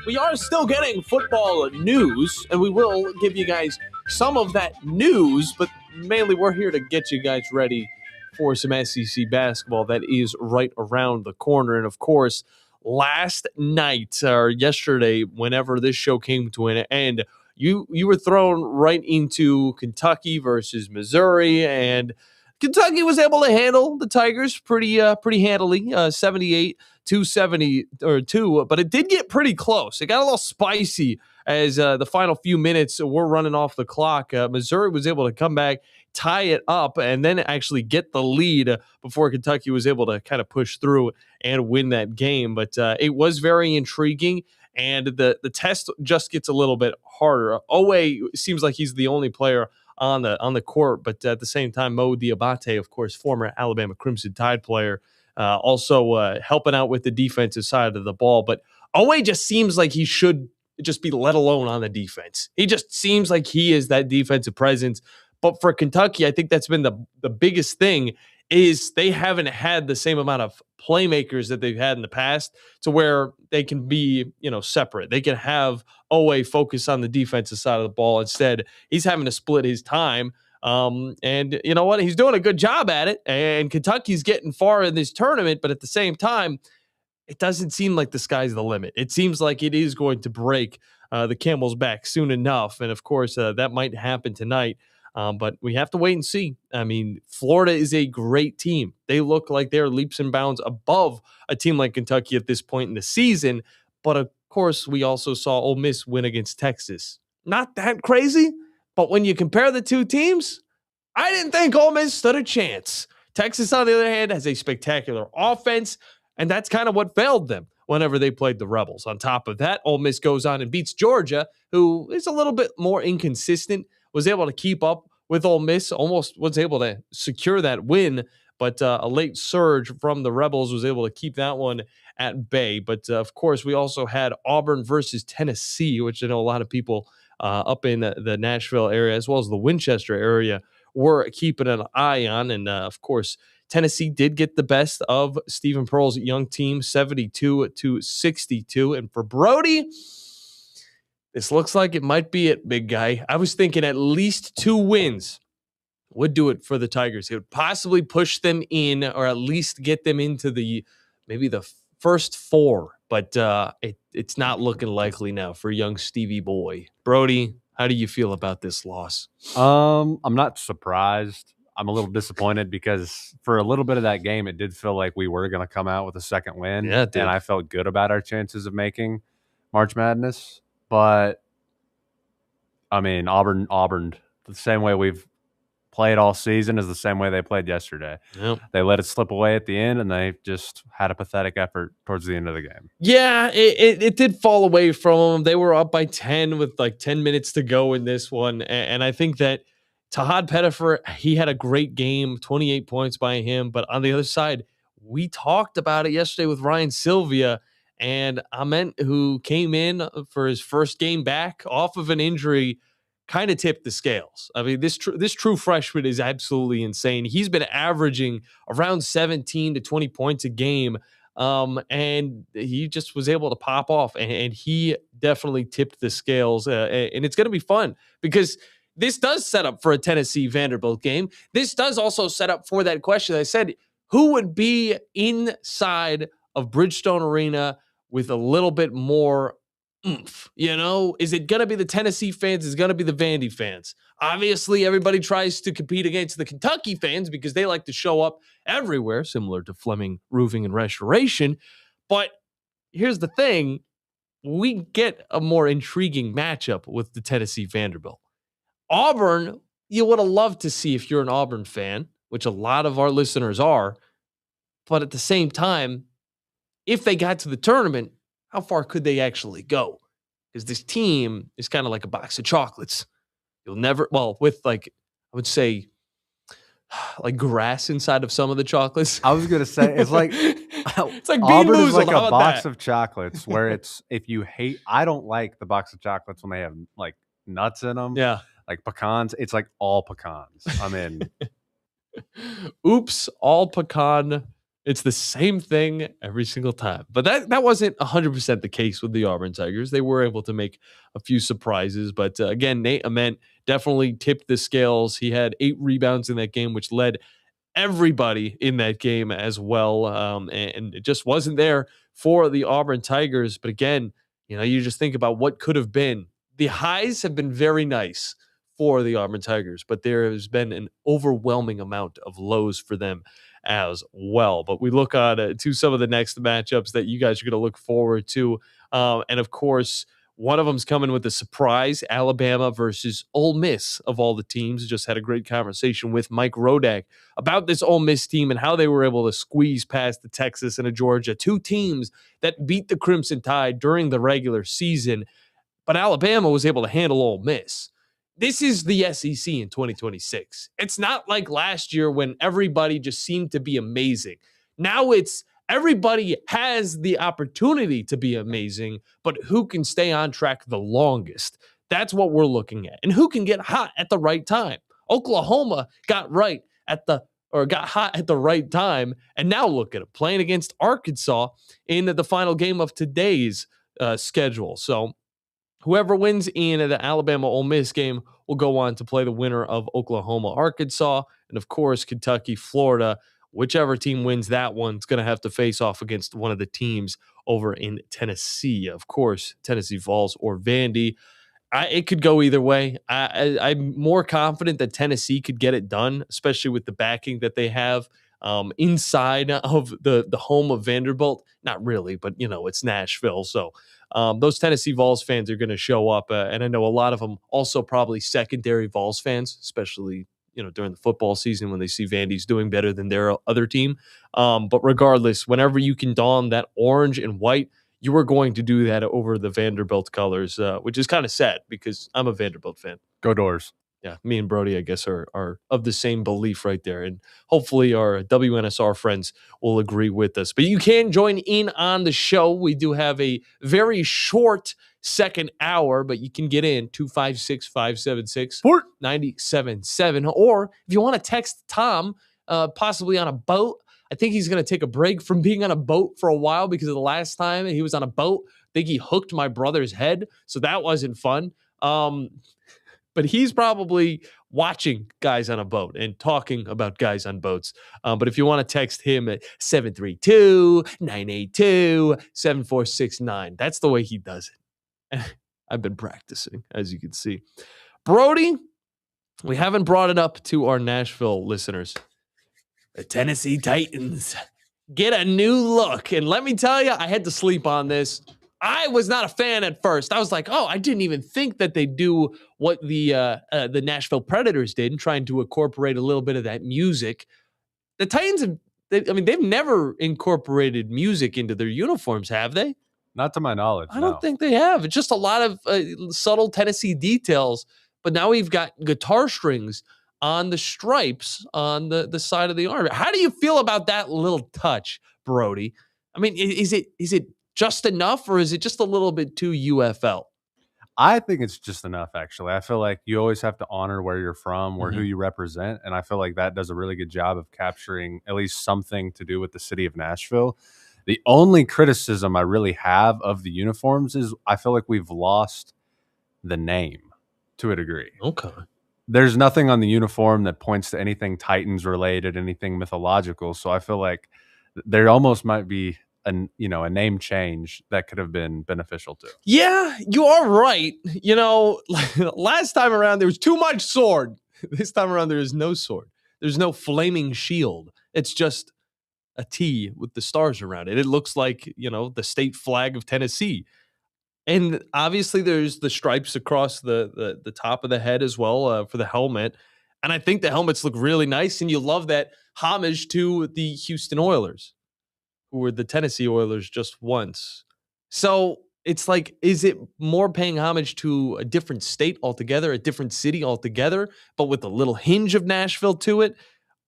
We are still getting football news, and we will give you guys some of that news, but mainly we're here to get you guys ready for some SEC basketball that is right around the corner. And, of course, last night or yesterday, whenever this show came to an end, you were thrown right into Kentucky versus Missouri, and Kentucky was able to handle the Tigers pretty handily, 78-72, but it did get pretty close. It got a little spicy as the final few minutes were running off the clock. Missouri was able to come back, tie it up, and then actually get the lead before Kentucky was able to kind of push through and win that game. But it was very intriguing, and the test just gets a little bit harder. Owe seems like he's the only player on the court, but at the same time, Mo Diabate, of course, former Alabama Crimson Tide player, also helping out with the defensive side of the ball. But Owe just seems like he should just be let alone on the defense. He just seems like he is that defensive presence. But for Kentucky, I think that's been the biggest thing is they haven't had the same amount of playmakers that they've had in the past to where they can be, separate. They can have Owe focus on the defensive side of the ball. Instead, he's having to split his time. And you know what? He's doing a good job at it. And Kentucky's getting far in this tournament, but at the same time, it doesn't seem like the sky's the limit. It seems like it is going to break the camel's back soon enough. And of course, that might happen tonight. But we have to wait and see. I mean, Florida is a great team. They look like they're leaps and bounds above a team like Kentucky at this point in the season. But of course, we also saw Ole Miss win against Texas. Not that crazy, but when you compare the two teams, I didn't think Ole Miss stood a chance. Texas, on the other hand, has a spectacular offense, and that's kind of what failed them whenever they played the Rebels. On top of that, Ole Miss goes on and beats Georgia, who is a little bit more inconsistent, was able to keep up with Ole Miss, almost was able to secure that win, but a late surge from the Rebels was able to keep that one at bay. But, of course, we also had Auburn versus Tennessee, which I know a lot of people up in the Nashville area as well as the Winchester area were keeping an eye on. And, of course, Tennessee did get the best of Stephen Pearl's young team, 72-62. And for Brody, this looks like it might be it, big guy. I was thinking at least 2 wins would do it for the Tigers. It would possibly push them in or at least get them into maybe the first 4. But it's not looking likely now for young Stevie boy. Brody, how do you feel about this loss? I'm not surprised. I'm a little disappointed because for a little bit of that game, it did feel like we were going to come out with a second win. Yeah, it did. And I felt good about our chances of making March Madness. But, I mean, Auburn, the same way we've played all season is the same way they played yesterday. Yep. They let it slip away at the end, and they just had a pathetic effort towards the end of the game. Yeah, it did fall away from them. They were up by 10 with like 10 minutes to go in this one. And I think that Tahad Pettifer, he had a great game, 28 points by him. But on the other side, we talked about it yesterday with Ryan Sylvia, and Ament, who came in for his first game back off of an injury, kind of tipped the scales. I mean, this true freshman is absolutely insane. He's been averaging around 17 to 20 points a game, and he just was able to pop off, and he definitely tipped the scales. And it's going to be fun because this does set up for a Tennessee-Vanderbilt game. This does also set up for that question I said, who would be inside of Bridgestone Arena with a little bit more oomph? Is it going to be the Tennessee fans? Is it going to be the Vandy fans? Obviously, everybody tries to compete against the Kentucky fans because they like to show up everywhere, similar to Fleming Roofing and Restoration. But here's the thing. We get a more intriguing matchup with the Tennessee Vanderbilt. Auburn, you would have loved to see if you're an Auburn fan, which a lot of our listeners are. But at the same time, if they got to the tournament, how far could they actually go? Because this team is kind of like a box of chocolates. You'll never, with like would say, like grass inside of some of the chocolates. I was gonna say it's like it's like Bean Auburn Boozled. is like How a about box that? of chocolates where it's if you hate. I don't like the box of chocolates when they have like nuts in them. Yeah. Like pecans. It's like all pecans. I'm in. Oops, all pecan. It's the same thing every single time. But that wasn't 100% the case with the Auburn Tigers. They were able to make a few surprises. But again, Nate Ament definitely tipped the scales. He had 8 rebounds in that game, which led everybody in that game as well. And it just wasn't there for the Auburn Tigers. But again, you just think about what could have been. The highs have been very nice for the Auburn Tigers, but there has been an overwhelming amount of lows for them as well. But we look on to some of the next matchups that you guys are going to look forward to. And of course, one of them's coming with a surprise, Alabama versus Ole Miss of all the teams. Just had a great conversation with Mike Rodak about this Ole Miss team and how they were able to squeeze past the Texas and the Georgia, 2 teams that beat the Crimson Tide during the regular season. But Alabama was able to handle Ole Miss. This is the SEC in 2026. It's not like last year when everybody just seemed to be amazing. Now it's everybody has the opportunity to be amazing, but who can stay on track the longest? That's what we're looking at. And who can get hot at the right time? Oklahoma got hot at the right time, and now look at it, playing against Arkansas in the final game of today's schedule. So whoever wins in the Alabama-Ole Miss game will go on to play the winner of Oklahoma-Arkansas, and of course, Kentucky-Florida. Whichever team wins that one is going to have to face off against one of the teams over in Tennessee. Of course, Tennessee Vols or Vandy. It could go either way. I'm more confident that Tennessee could get it done, especially with the backing that they have inside of the home of Vanderbilt. Not really, but, it's Nashville. So those Tennessee Vols fans are going to show up. And I know a lot of them also probably secondary Vols fans, especially, during the football season when they see Vandy's doing better than their other team. But regardless, whenever you can don that orange and white, you are going to do that over the Vanderbilt colors, which is kind of sad because I'm a Vanderbilt fan. Go Doors. Yeah, me and Brody, I guess, are of the same belief right there. And hopefully our WNSR friends will agree with us. But you can join in on the show. We do have a very short second hour, but you can get in 256-576-977. Or if you want to text Thom, possibly on a boat. I think he's going to take a break from being on a boat for a while because of the last time he was on a boat. I think he hooked my brother's head, so that wasn't fun. But he's probably watching guys on a boat and talking about guys on boats. But if you want to text him at 732-982-7469, that's the way he does it. I've been practicing, as you can see. Brody, we haven't brought it up to our Nashville listeners. The Tennessee Titans get a new look. And let me tell you, I had to sleep on this. I was not a fan at first. I was like, I didn't even think that they do what the Nashville Predators did, trying to incorporate a little bit of that music. The Titans, they've never incorporated music into their uniforms, have they? Not to my knowledge. I don't think they have. It's just a lot of subtle Tennessee details. But now we've got guitar strings on the stripes on the side of the arm. How do you feel about that little touch, Brody? I mean, is it just enough, or is it just a little bit too UFL? I think it's just enough, actually. I feel like you always have to honor where you're from, who you represent, and I feel like that does a really good job of capturing at least something to do with the city of Nashville. The only criticism I really have of the uniforms is I feel like we've lost the name to a degree. Okay. There's nothing on the uniform that points to anything Titans related, anything mythological. So I feel like there almost might be a name change that could have been beneficial too. Yeah, you are right. Last time around there was too much sword. This time around there is no sword. There's no flaming shield. It's just a T with the stars around it. It looks like, the state flag of Tennessee. And obviously there's the stripes across the top of the head as well for the helmet. And I think the helmets look really nice. And you love that homage to the Houston Oilers, who were the Tennessee Oilers just once. So it's like, is it more paying homage to a different state altogether, a different city altogether, but with a little hinge of Nashville to it?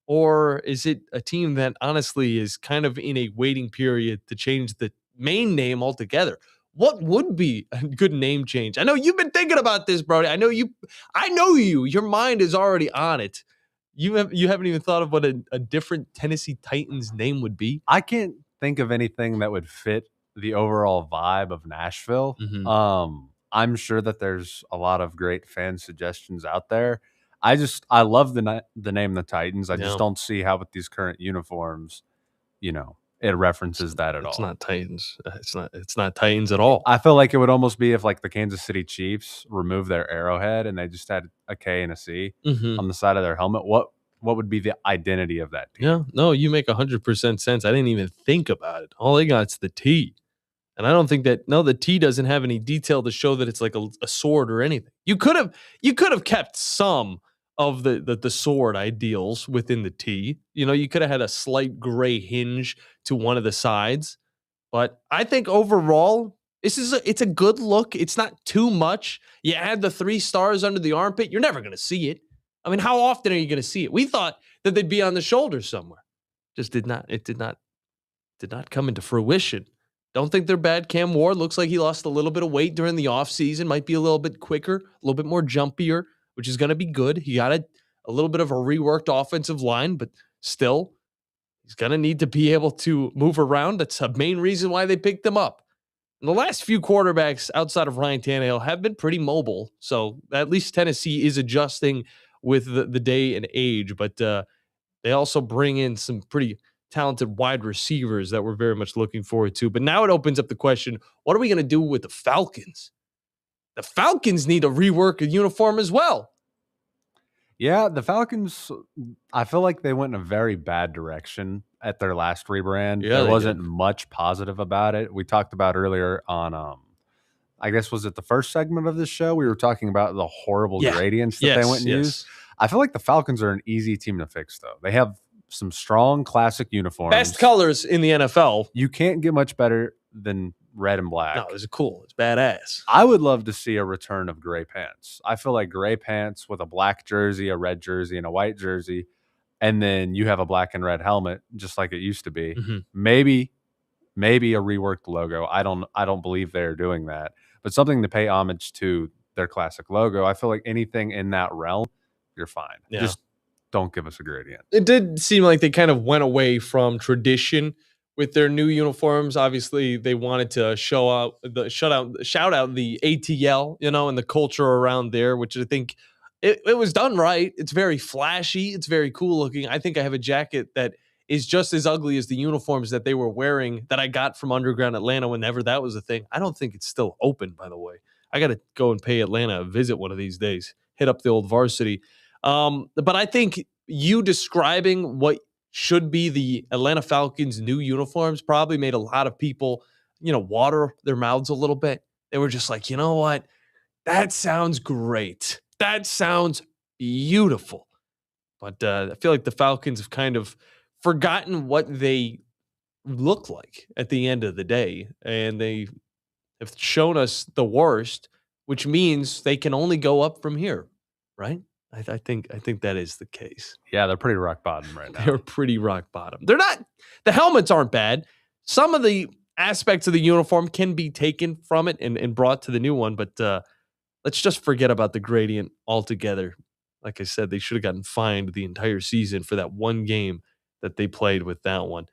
Or is it a team that honestly is kind of in a waiting period to change the main name altogether? What would be a good name change? I know you've been thinking about this, Brody. I know you. Your mind is already on it. You haven't even thought of what a different Tennessee Titans name would be? I can't think of anything that would fit the overall vibe of Nashville. I'm sure that there's a lot of great fan suggestions out there. I love the name the Titans. I just don't see how with these current uniforms, it references that at all. It's not Titans. It's not Titans at all. I feel like it would almost be if like the Kansas City Chiefs removed their arrowhead and they just had a K and a C on the side of their helmet. What would be the identity of that team? Yeah, no, you make 100% sense. I didn't even think about it. All they got's the T. And I don't think the T doesn't have any detail to show that it's like a sword or anything. You could have kept some of the sword ideals within the T. You could have had a slight gray hinge to one of the sides. But I think overall, it's a good look. It's not too much. You add the 3 stars under the armpit, you're never going to see it. I mean, how often are you going to see it? We thought that they'd be on the shoulders somewhere. Just did not. It did not come into fruition. Don't think they're bad. Cam Ward looks like he lost a little bit of weight during the offseason. Might be a little bit quicker, a little bit more jumpier, which is going to be good. He got a little bit of a reworked offensive line, but still, he's going to need to be able to move around. That's a main reason why they picked him up. And the last few quarterbacks outside of Ryan Tannehill have been pretty mobile, so at least Tennessee is adjusting with the day and age, but they also bring in some pretty talented wide receivers that we're very much looking forward to. But now it opens up the question, what are we going to do with the Falcons? The Falcons need to rework a uniform as well. Yeah, the Falcons, I feel like they went in a very bad direction at their last rebrand. There wasn't much positive about it. We talked about earlier on, I guess, was it the first segment of this show? We were talking about the horrible gradients that they went and used. I feel like the Falcons are an easy team to fix, though. They have some strong classic uniforms. Best colors in the NFL. You can't get much better than red and black. No, it's cool. It's badass. I would love to see a return of gray pants. I feel like gray pants with a black jersey, a red jersey, and a white jersey, and then you have a black and red helmet, just like it used to be. Maybe a reworked logo. I don't believe they're doing that, but something to pay homage to their classic logo. I feel like anything in that realm, you're fine. Yeah. Just don't give us a gradient. It did seem like they kind of went away from tradition with their new uniforms. Obviously, they wanted to shout out the ATL, and the culture around there, which I think it was done right. It's very flashy. It's very cool looking. I think I have a jacket that is just as ugly as the uniforms that they were wearing that I got from Underground Atlanta whenever that was a thing. I don't think it's still open, by the way. I got to go and pay Atlanta a visit one of these days. Hit up the old varsity. But I think you describing what should be the Atlanta Falcons' new uniforms probably made a lot of people, water their mouths a little bit. They were just like, you know what? That sounds great. That sounds beautiful. But I feel like the Falcons have kind of forgotten what they look like at the end of the day. And they have shown us the worst, which means they can only go up from here, right? I think that is the case. Yeah, they're pretty rock bottom right now. They're pretty rock bottom. They're not. The helmets aren't bad. Some of the aspects of the uniform can be taken from it and brought to the new one, but let's just forget about the gradient altogether. Like I said, they should have gotten fined the entire season for that one game that they played with that one.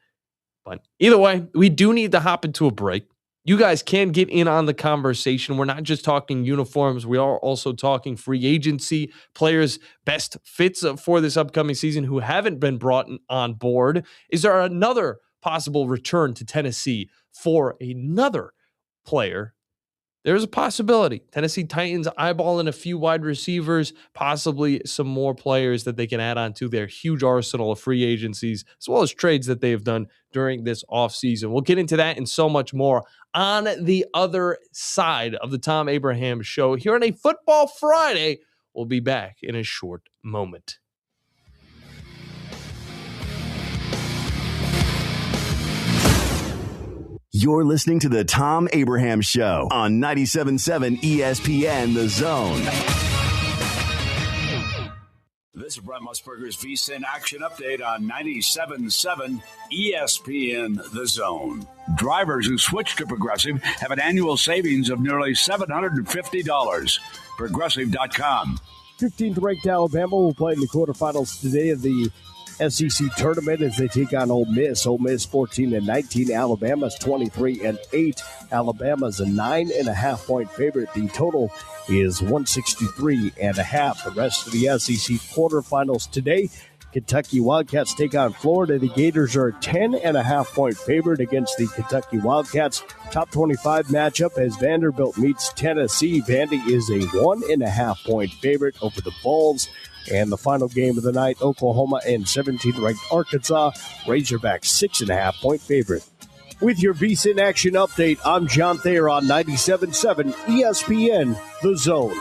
But either way, we do need to hop into a break. You guys can get in on the conversation. We're not just talking uniforms. We are also talking free agency, players' best fits for this upcoming season who haven't been brought on board. Is there another possible return to Tennessee for another player? There's a possibility. Tennessee Titans eyeballing a few wide receivers, possibly some more players that they can add on to their huge arsenal of free agencies, as well as trades that they have done during this offseason. We'll get into that and so much more on the other side of the Thom Abraham Show here on a Football Friday. We'll be back in a short moment. You're listening to the Thom Abraham Show on 97.7 ESPN The Zone. This is Brent Musburger's VSiN Action Update on 97.7 ESPN The Zone. Drivers who switch to Progressive have an annual savings of nearly $750. Progressive.com. 15th ranked Alabama will play in the quarterfinals today of the SEC tournament as they take on Ole Miss. Ole Miss 14-19. Alabama's 23-8. Alabama's a 9.5-point favorite. The total is 163.5. The rest of the SEC quarterfinals today. Kentucky Wildcats take on Florida. The Gators are a 10.5-point favorite against the Kentucky Wildcats. Top 25 matchup as Vanderbilt meets Tennessee. Vandy is a 1.5-point favorite over the Vols. And the final game of the night, Oklahoma and 17th-ranked Arkansas. Razorbacks 6.5-point favorite. With your VSiN Action Update, I'm John Thayer on 97.7 ESPN The Zone.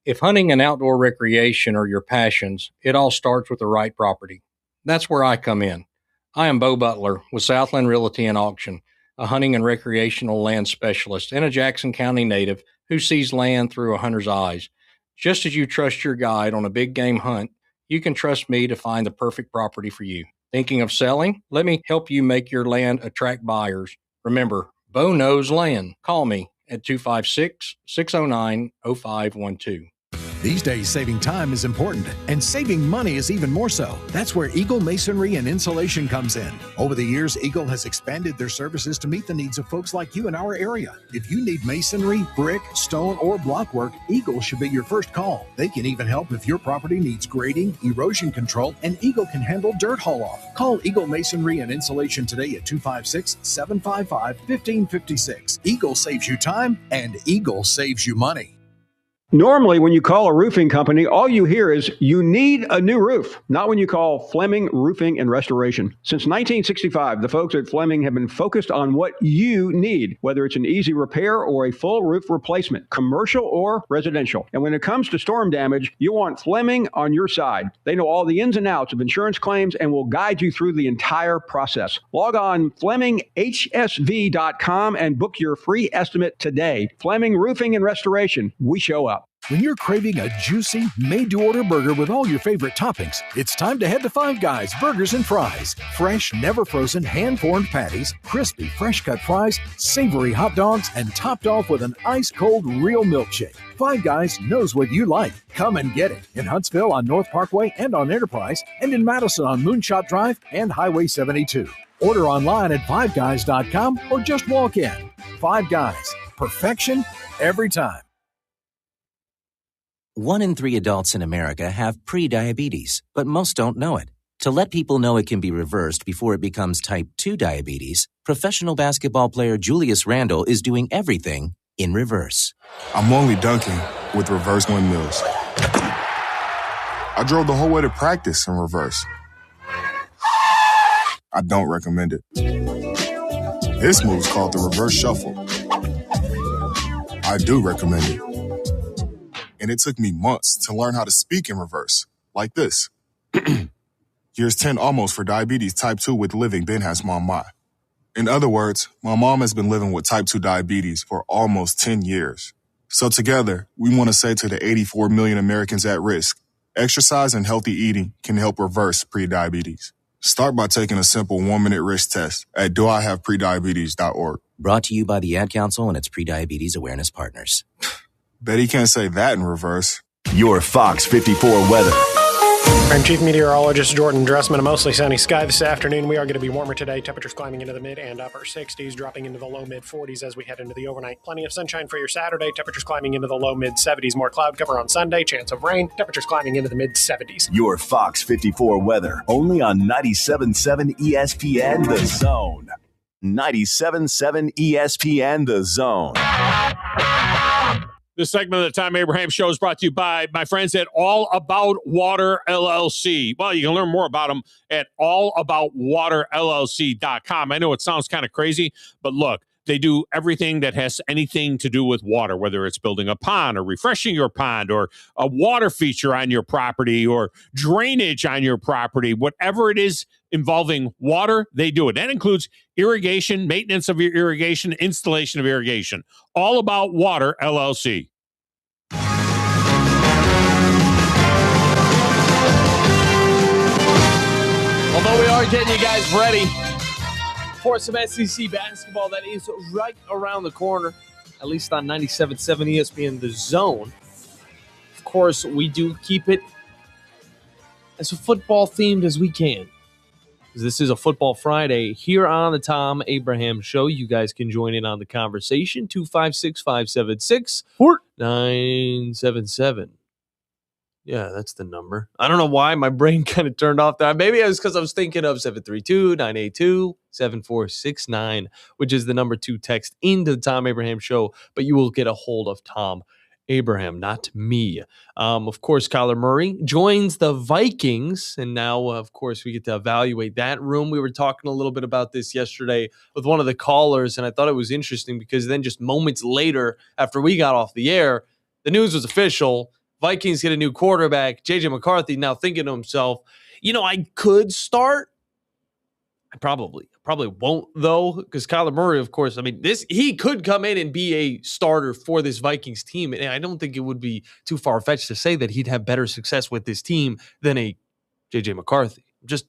If hunting and outdoor recreation are your passions, it all starts with the right property. That's where I come in. I am Bo Butler with Southland Realty and Auction, a hunting and recreational land specialist and a Jackson County native who sees land through a hunter's eyes. Just as you trust your guide on a big game hunt, you can trust me to find the perfect property for you. Thinking of selling? Let me help you make your land attract buyers. Remember, Bo knows land. Call me at 256-609-0512. These days, saving time is important, and saving money is even more so. That's where Eagle Masonry and Insulation comes in. Over the years, Eagle has expanded their services to meet the needs of folks like you in our area. If you need masonry, brick, stone, or block work, Eagle should be your first call. They can even help if your property needs grading, erosion control, and Eagle can handle dirt haul-off. Call Eagle Masonry and Insulation today at 256-755-1556. Eagle saves you time, and Eagle saves you money. Normally, when you call a roofing company, all you hear is, you need a new roof. Not when you call Fleming Roofing and Restoration. Since 1965, the folks at Fleming have been focused on what you need, whether it's an easy repair or a full roof replacement, commercial or residential. And when it comes to storm damage, you want Fleming on your side. They know all the ins and outs of insurance claims and will guide you through the entire process. Log on FlemingHSV.com and book your free estimate today. Fleming Roofing and Restoration. We show up. When you're craving a juicy, made-to-order burger with all your favorite toppings, it's time to head to Five Guys Burgers and Fries. Fresh, never-frozen, hand-formed patties, crispy, fresh-cut fries, savory hot dogs, and topped off with an ice-cold real milkshake. Five Guys knows what you like. Come and get it in Huntsville on North Parkway and on Enterprise, and in Madison on Moonshot Drive and Highway 72. Order online at fiveguys.com or just walk in. Five Guys. Perfection every time. 1 in 3 adults in America have pre-diabetes, but most don't know it. To let people know it can be reversed before it becomes type 2 diabetes, professional basketball player Julius Randle is doing everything in reverse. I'm only dunking with reverse windmills. I drove the whole way to practice in reverse. I don't recommend it. This move's called the reverse shuffle. I do recommend it. And it took me months to learn how to speak in reverse, like this. Years 10 almost for diabetes type 2 with living Ben has mom my. In other words, my mom has been living with type 2 diabetes for almost 10 years. So together, we want to say to the 84 million Americans at risk, exercise and healthy eating can help reverse prediabetes. Start by taking a simple 1-minute risk test at doihaveprediabetes.org. Brought to you by the Ad Council and its Prediabetes Awareness Partners. Bet he can't say that in reverse. Your Fox 54 weather. I'm Chief Meteorologist Jordan Dressman. A mostly sunny sky this afternoon. We are going to be warmer today. Temperatures climbing into the mid and upper 60s, dropping into the low mid 40s as we head into the overnight. Plenty of sunshine for your Saturday. Temperatures climbing into the low mid 70s. More cloud cover on Sunday. Chance of rain. Temperatures climbing into the mid 70s. Your Fox 54 weather. Only on 97.7 ESPN The Zone. 97.7 ESPN The Zone. This segment of the Thom Abraham Show is brought to you by my friends at All About Water LLC. Well, you can learn more about them at allaboutwaterllc.com. I know it sounds kind of crazy, but look, they do everything that has anything to do with water, whether it's building a pond or refreshing your pond or a water feature on your property or drainage on your property. Whatever it is involving water, they do it. That includes irrigation, maintenance of your irrigation, installation of irrigation. All About Water, LLC. Although we are getting you guys ready for some SEC basketball that is right around the corner, at least on 97.7 ESPN The Zone. Of course, we do keep it as football themed as we can. This is a Football Friday here on the Thom Abraham Show. You guys can join in on the conversation. 256-576-977. Yeah, that's the number. I don't know why my brain kind of turned off that. Maybe it was because I was thinking of 732-982-7469, which is the number to text into the Thom Abraham Show, but you will get a hold of Thom Abraham, not me. Of course, Kyler Murray joins the Vikings, and now, of course, we get to evaluate that room. We were talking a little bit about this yesterday with one of the callers, and I thought it was interesting because then just moments later, after we got off the air, the news was official. Vikings get a new quarterback. J.J. McCarthy now thinking to himself, I could start. I probably won't, though, because Kyler Murray, of course, he could come in and be a starter for this Vikings team, and I don't think it would be too far-fetched to say that he'd have better success with this team than a J.J. McCarthy. Just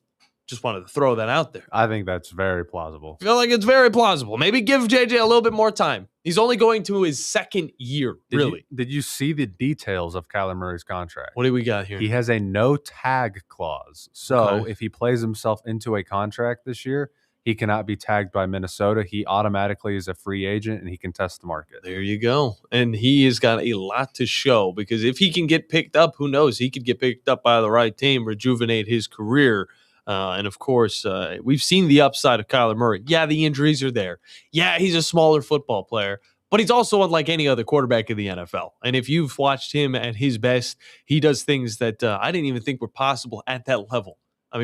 wanted to throw that out there. I think that's very plausible. I feel like it's very plausible. Maybe give JJ a little bit more time. He's only going to his second year, really. Did you see the details of Kyler Murray's contract? What do we got here? He has a no-tag clause. So if he plays himself into a contract this year, he cannot be tagged by Minnesota. He automatically is a free agent, and he can test the market. There you go. And he has got a lot to show, because if he can get picked up, who knows? He could get picked up by the right team, rejuvenate his career. And, of course, we've seen the upside of Kyler Murray. Yeah, the injuries are there. Yeah, he's a smaller football player, but he's also unlike any other quarterback in the NFL. And if you've watched him at his best, he does things that I didn't even think were possible at that level.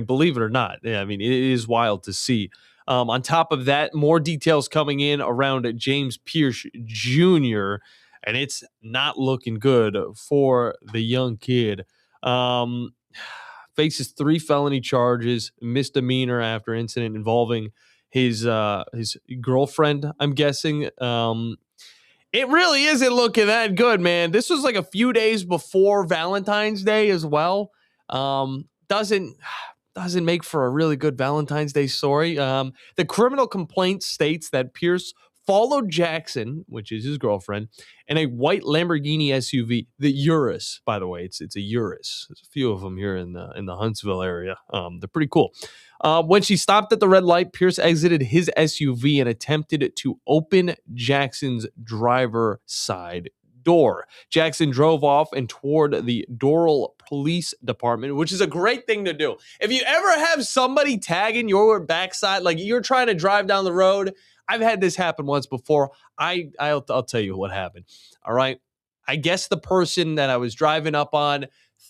Believe it or not, it is wild to see. On top of that, more details coming in around James Pierce Jr., and it's not looking good for the young kid. Faces 3 felony charges, misdemeanor after incident involving his girlfriend, I'm guessing. It really isn't looking that good, man. This was like a few days before Valentine's Day as well. Doesn't make for a really good Valentine's Day story. The criminal complaint states that Pierce followed Jackson, which is his girlfriend, in a white Lamborghini SUV, the Urus, by the way. It's a Urus. There's a few of them here in the Huntsville area. They're pretty cool. When she stopped at the red light, Pierce exited his SUV and attempted to open Jackson's driver side door. Jackson drove off and toward the Doral Police Department, which is a great thing to do. If you ever have somebody tagging your backside, like you're trying to drive down the road, I've had this happen once before. I'll tell you what happened. All right. I guess the person that I was driving up on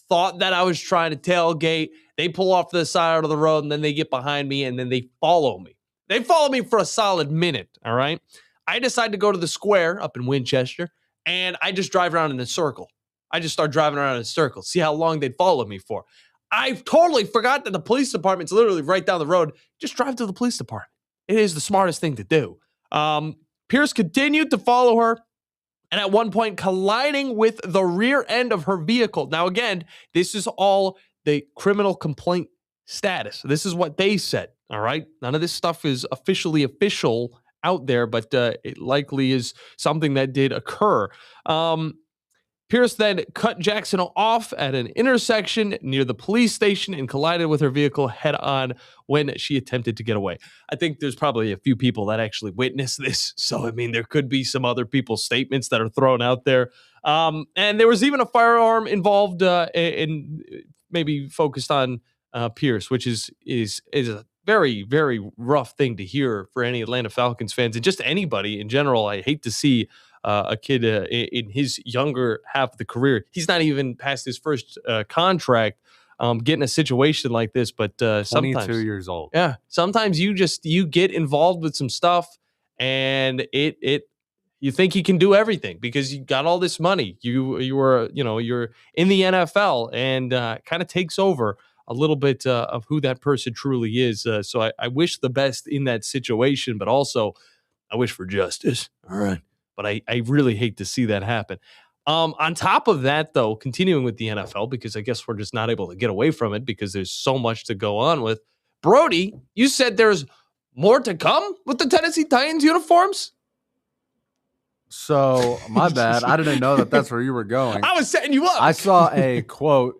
thought that I was trying to tailgate. They pull off to the side of the road, and then they get behind me, and then they follow me. They follow me for a solid minute. All right. I decide to go to the square up in Winchester, and I just drive around in a circle. I just start driving around in a circle, see how long they'd follow me for. I totally forgot that the police department's literally right down the road. Just drive to the police department. It is the smartest thing to do. Pierce continued to follow her, and at one point colliding with the rear end of her vehicle. Now, again, this is all the criminal complaint status. This is what they said, all right? None of this stuff is officially official out there, but it likely is something that did occur. Pierce then cut Jackson off at an intersection near the police station and collided with her vehicle head-on when she attempted to get away. I think there's probably a few people that actually witnessed this, so there could be some other people's statements that are thrown out there. And there was even a firearm involved in maybe focused on Pierce, which is a very, very rough thing to hear for any Atlanta Falcons fans and just anybody in general. I hate to see a kid in his younger half of the career. He's not even past his first contract, getting a situation like this. But 22 years old. Yeah, sometimes you get involved with some stuff, and you think you can do everything because you got all this money. You're in the NFL, and kind of takes over a little bit of who that person truly is. So I wish the best in that situation, but also I wish for justice. All right. But I really hate to see that happen. On top of that, though, continuing with the NFL, because I guess we're just not able to get away from it because there's so much to go on with. Brody, you said there's more to come with the Tennessee Titans uniforms? So, my bad. I didn't know that that's where you were going. I was setting you up. I saw a quote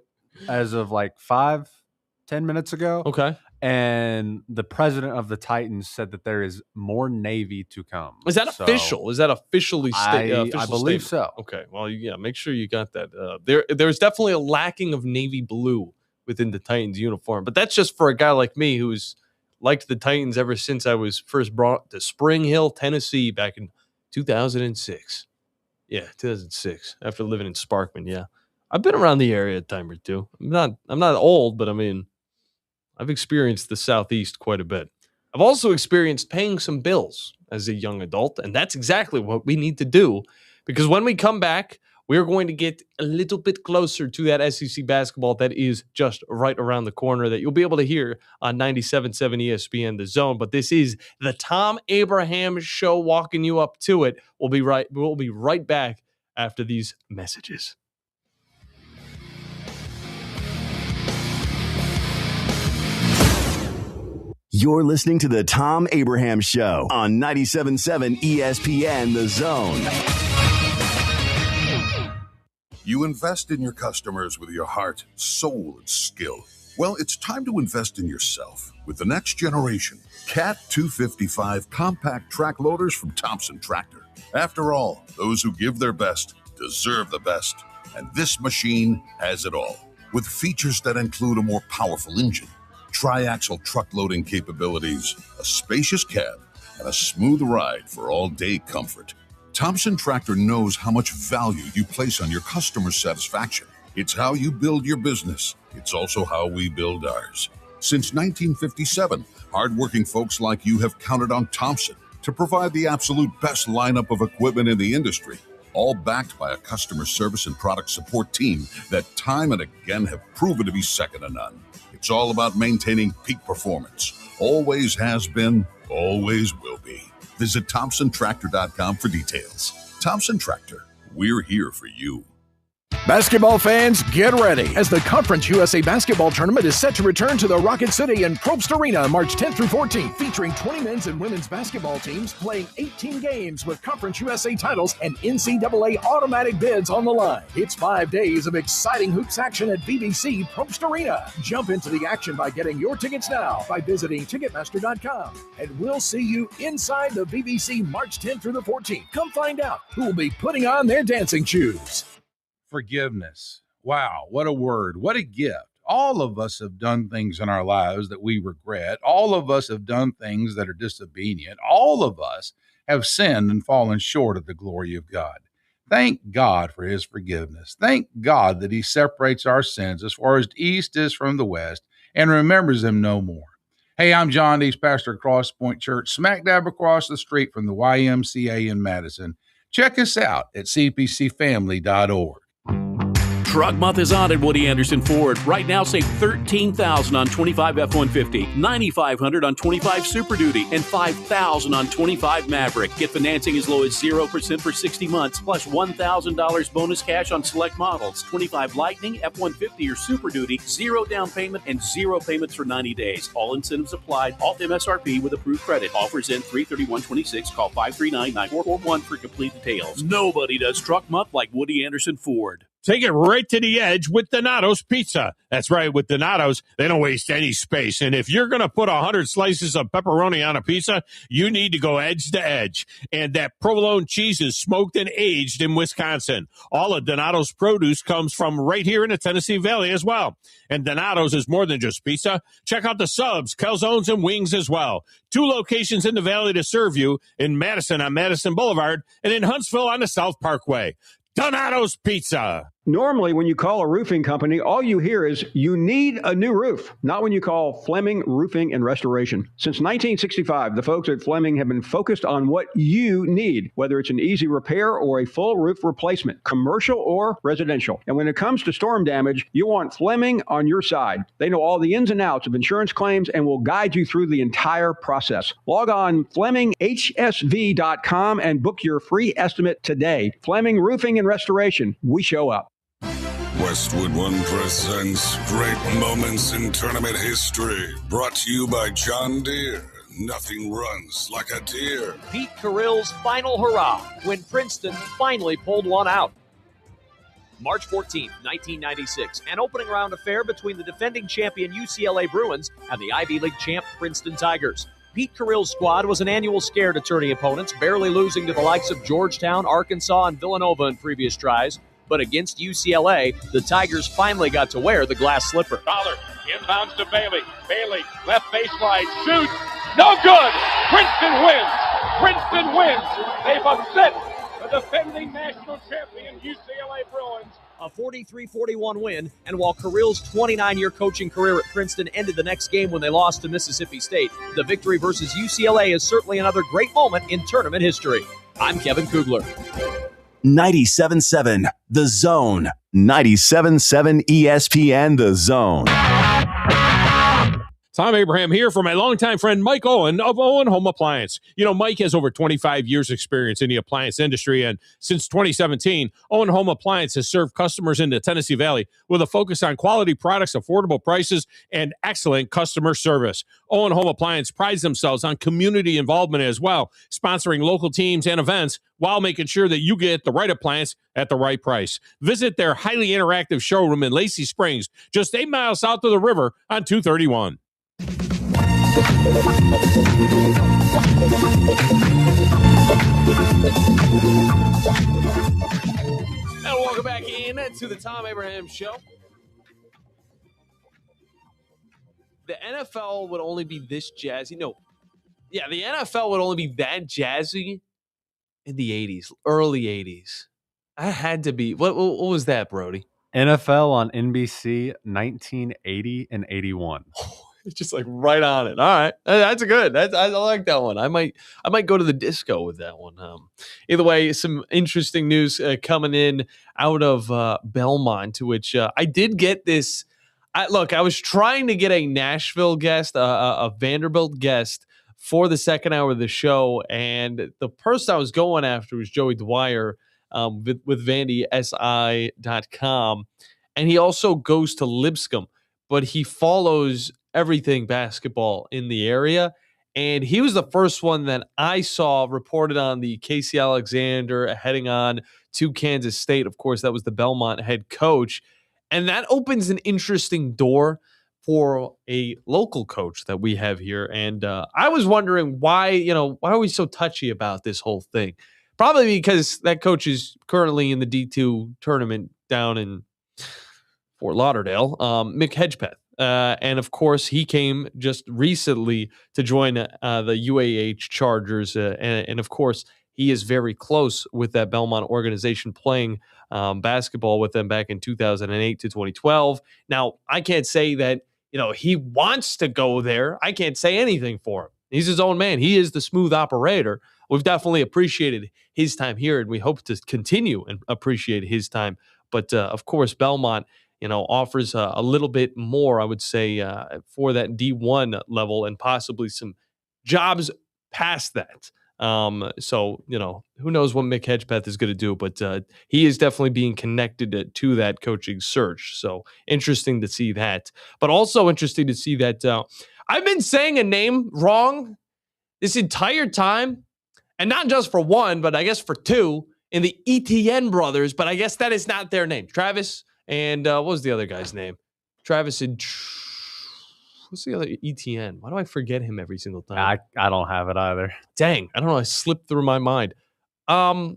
as of like 5-10 minutes ago. Okay. And the president of the Titans said that there is more Navy to come. Is that official? Is that officially I believe so. Okay. Well, yeah, make sure you got that. There's definitely a lacking of navy blue within the Titans uniform, but that's just for a guy like me who's liked the Titans ever since I was first brought to Spring Hill, Tennessee back in 2006. Yeah, 2006. After living in Sparkman, yeah. I've been around the area a time or two. I'm not old, but I mean, I've experienced the Southeast quite a bit. I've also experienced paying some bills as a young adult, and that's exactly what we need to do, because when we come back, we're going to get a little bit closer to that SEC basketball that is just right around the corner that you'll be able to hear on 97.7 ESPN The Zone. But this is the Thom Abraham Show, walking you up to it. We'll be right back after these messages. You're listening to the Thom Abraham Show on 97.7 ESPN The Zone. You invest in your customers with your heart, soul, and skill. Well, it's time to invest in yourself with the next generation Cat 255 compact track loaders from Thompson Tractor. After all, those who give their best deserve the best. And this machine has it all, with features that include a more powerful engine, tri-axle truck loading capabilities, a spacious cab, and a smooth ride for all-day comfort. Thompson Tractor knows how much value you place on your customer satisfaction. It's how you build your business. It's also how we build ours. Since 1957, hardworking folks like you have counted on Thompson to provide the absolute best lineup of equipment in the industry, all backed by a customer service and product support team that time and again have proven to be second to none. It's all about maintaining peak performance. Always has been, always will be. Visit ThompsonTractor.com for details. Thompson Tractor, we're here for you. Basketball fans, get ready as the Conference USA Basketball Tournament is set to return to the Rocket City and Probst Arena March 10th through 14th, featuring 20 men's and women's basketball teams playing 18 games with Conference USA titles and NCAA automatic bids on the line. It's 5 days of exciting hoops action at BBC Probst Arena. Jump into the action by getting your tickets now by visiting Ticketmaster.com. And we'll see you inside the BBC March 10th through the 14th. Come find out who will be putting on their dancing shoes. Forgiveness. Wow, what a word. What a gift. All of us have done things in our lives that we regret. All of us have done things that are disobedient. All of us have sinned and fallen short of the glory of God. Thank God for his forgiveness. Thank God that he separates our sins as far as the east is from the west and remembers them no more. Hey, I'm John Dees, pastor at Cross Point Church, smack dab across the street from the YMCA in Madison. Check us out at cpcfamily.org. Truck Month is on at Woody Anderson Ford. Right now, save $13,000 on 25 F-150, $9,500 on 25 Super Duty, and $5,000 on 25 Maverick. Get financing as low as 0% for 60 months, plus $1,000 bonus cash on select models. 25 Lightning, F-150, or Super Duty, 0 down payment and 0 payments for 90 days. All incentives applied, all MSRP with approved credit. Offers end 3/31/26. Call 539-9441 for complete details. Nobody does Truck Month like Woody Anderson Ford. Take it right to the edge with Donato's Pizza. That's right, with Donato's, they don't waste any space. And if you're going to put 100 slices of pepperoni on a pizza, you need to go edge to edge. And that provolone cheese is smoked and aged in Wisconsin. All of Donato's produce comes from right here in the Tennessee Valley as well. And Donato's is more than just pizza. Check out the subs, calzones, and wings as well. 2 locations in the Valley to serve you, in Madison on Madison Boulevard and in Huntsville on the South Parkway. Donato's Pizza. Normally, when you call a roofing company, all you hear is, you need a new roof. Not when you call Fleming Roofing and Restoration. Since 1965, the folks at Fleming have been focused on what you need, whether it's an easy repair or a full roof replacement, commercial or residential. And when it comes to storm damage, you want Fleming on your side. They know all the ins and outs of insurance claims and will guide you through the entire process. Log on FlemingHSV.com and book your free estimate today. Fleming Roofing and Restoration. We show up. Westwood One presents Great Moments in Tournament History. Brought to you by John Deere. Nothing runs like a deer. Pete Carrill's final hurrah when Princeton finally pulled one out. March 14th, 1996, an opening round affair between the defending champion UCLA Bruins and the Ivy League champ Princeton Tigers. Pete Carrill's squad was an annual scare to tourney opponents, barely losing to the likes of Georgetown, Arkansas, and Villanova in previous tries. But against UCLA, the Tigers finally got to wear the glass slipper. Dollar inbounds to Bailey. Bailey, left baseline, shoots. No good! Princeton wins! Princeton wins! They've upset the defending national champion UCLA Bruins. A 43-41 win, and while Carrill's 29-year coaching career at Princeton ended the next game when they lost to Mississippi State, the victory versus UCLA is certainly another great moment in tournament history. I'm Kevin Kugler. 97.7 The Zone. 97.7 ESPN The Zone. Thom Abraham here for my longtime friend Mike Owen of Owen Home Appliance. You know, Mike has over 25 years experience in the appliance industry, and since 2017, Owen Home Appliance has served customers in the Tennessee Valley with a focus on quality products, affordable prices, and excellent customer service. Owen Home Appliance prides themselves on community involvement as well, sponsoring local teams and events while making sure that you get the right appliance at the right price. Visit their highly interactive showroom in Lacey Springs, just 8 miles south of the river on 231. And welcome back in to the Thom Abraham Show. The NFL would only be this jazzy. The NFL would only be that jazzy in the 80s, early 80s. I had to be. What was that, Brody? NFL on NBC 1980 and 81. It's just like right on it. All right, that's good. I like that one. I might go to the disco with that one. Either way, some interesting news coming in out of Belmont, to which I did get this. I was trying to get a Nashville guest, a Vanderbilt guest for the second hour of the show, and the person I was going after was Joey Dwyer with VandySI.com, and he also goes to Lipscomb, but he follows everything basketball in the area. And he was the first one that I saw reported on the Casey Alexander heading on to Kansas State. Of course, that was the Belmont head coach. And that opens an interesting door for a local coach that we have here. And I was wondering why are we so touchy about this whole thing? Probably because that coach is currently in the D2 tournament down in Fort Lauderdale, Mick Hedgepeth. And of course, he came just recently to join the UAH Chargers. And of course, he is very close with that Belmont organization, playing basketball with them back in 2008 to 2012. Now, I can't say that, he wants to go there. I can't say anything for him. He's his own man. He is the smooth operator. We've definitely appreciated his time here, and we hope to continue and appreciate his time. But of course, Belmont, offers a little bit more, I would say, for that D1 level and possibly some jobs past that. So, who knows what Mick Hedgepeth is going to do, but he is definitely being connected to that coaching search. So interesting to see that, but also interesting to see that I've been saying a name wrong this entire time, and not just for one, but I guess for two, in the Etienne brothers, but I guess that is not their name. Travis and what was the other guy's name? Travis and what's the other Etienne? Why do I forget him every single time? I don't have it either. Dang, I don't know. I slipped through my mind. How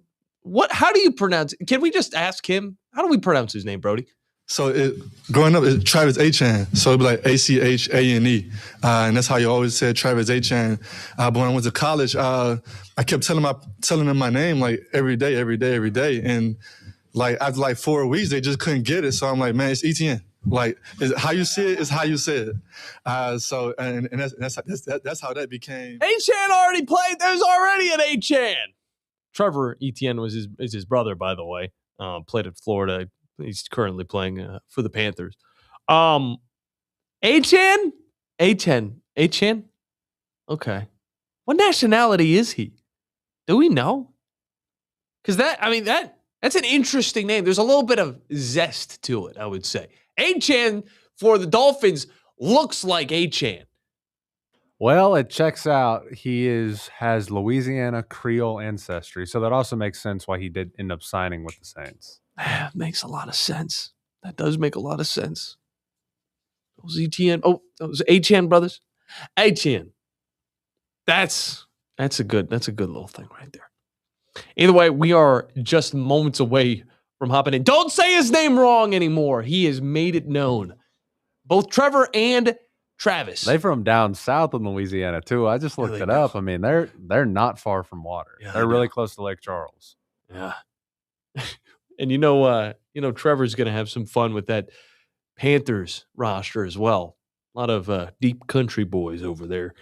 do you pronounce it? Can we just ask him? How do we pronounce his name, Brody? So growing up, it's Travis Etienne. So it'd be like Achane. And that's how you always said Travis Etienne. But when I went to college, I kept telling him my name like every day. And like after like 4 weeks, they just couldn't get it. So I'm like, man, it's ETN. Like how you see it is how you say it. So that's how that became. Achan already played. There's already an Achan. Trevor Etienne is his brother, by the way. Played at Florida. He's currently playing for the Panthers. Achan? Okay. What nationality is he? Do we know? Because that's an interesting name. There's a little bit of zest to it, I would say. Achan for the Dolphins looks like Achan. Well, it checks out. He has Louisiana Creole ancestry, so that also makes sense why he did end up signing with the Saints. Makes a lot of sense. That does make a lot of sense. Those those Achan brothers. Achan. That's a good little thing right there. Either way, we are just moments away from hopping in. Don't say his name wrong anymore. He has made it known. Both Trevor and Travis. They from down south in Louisiana too. I just looked it up. I mean, they're not far from water. Yeah, they're really close to Lake Charles. Yeah. And Trevor's going to have some fun with that Panthers roster as well. A lot of deep country boys over there.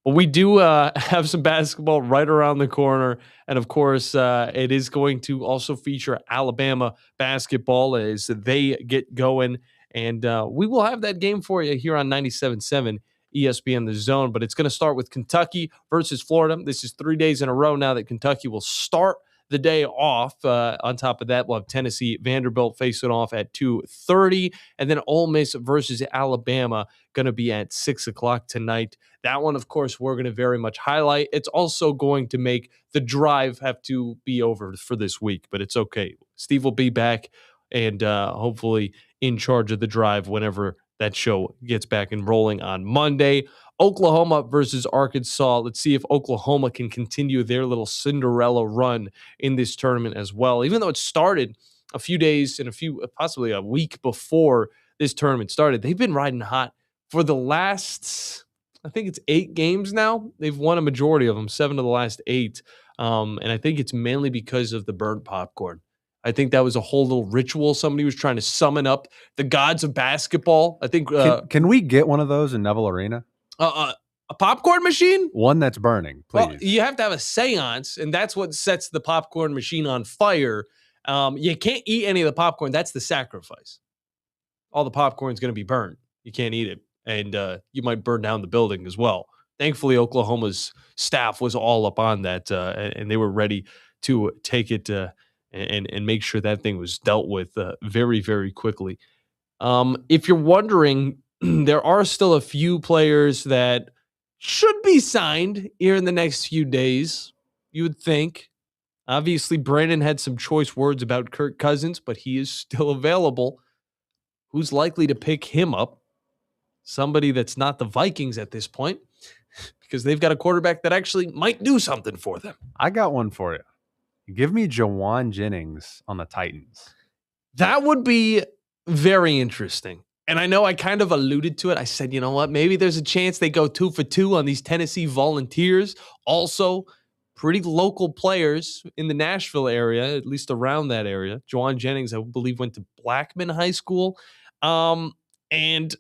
But we do have some basketball right around the corner. And, of course, it is going to also feature Alabama basketball as they get going. And we will have that game for you here on 97.7 ESPN The Zone. But it's going to start with Kentucky versus Florida. This is 3 days in a row now that Kentucky will start the day off. On top of that, we'll have Tennessee, Vanderbilt facing off at 2:30. And then Ole Miss versus Alabama going to be at 6 o'clock tonight. That one, of course, we're going to very much highlight. It's also going to make the drive have to be over for this week, but it's okay. Steve will be back and hopefully in charge of the drive whenever that show gets back and rolling on Monday. Oklahoma versus Arkansas. Let's see if Oklahoma can continue their little Cinderella run in this tournament as well. Even though it started a few days and possibly a week before this tournament started, they've been riding hot for the last, I think it's 8 games now. They've won a majority of them, 7 of the last 8. And I think it's mainly because of the burnt popcorn. I think that was a whole little ritual. Somebody was trying to summon up the gods of basketball. I think. Can we get one of those in Neville Arena? A popcorn machine? One that's burning, please. Well, you have to have a seance, and that's what sets the popcorn machine on fire. You can't eat any of the popcorn. That's the sacrifice. All the popcorn's going to be burned. You can't eat it, and you might burn down the building as well. Thankfully, Oklahoma's staff was all up on that, and they were ready to take it and make sure that thing was dealt with very, very quickly. If you're wondering, there are still a few players that should be signed here in the next few days, you would think. Obviously, Brandon had some choice words about Kirk Cousins, but he is still available. Who's likely to pick him up? Somebody that's not the Vikings at this point, because they've got a quarterback that actually might do something for them. I got one for you. Give me Jawan Jennings on the Titans. That would be very interesting. And I know I kind of alluded to it. I said, you know what? Maybe there's a chance they go 2 for 2 on these Tennessee Volunteers. Also, pretty local players in the Nashville area, at least around that area. Jawan Jennings, I believe, went to Blackman High School. And,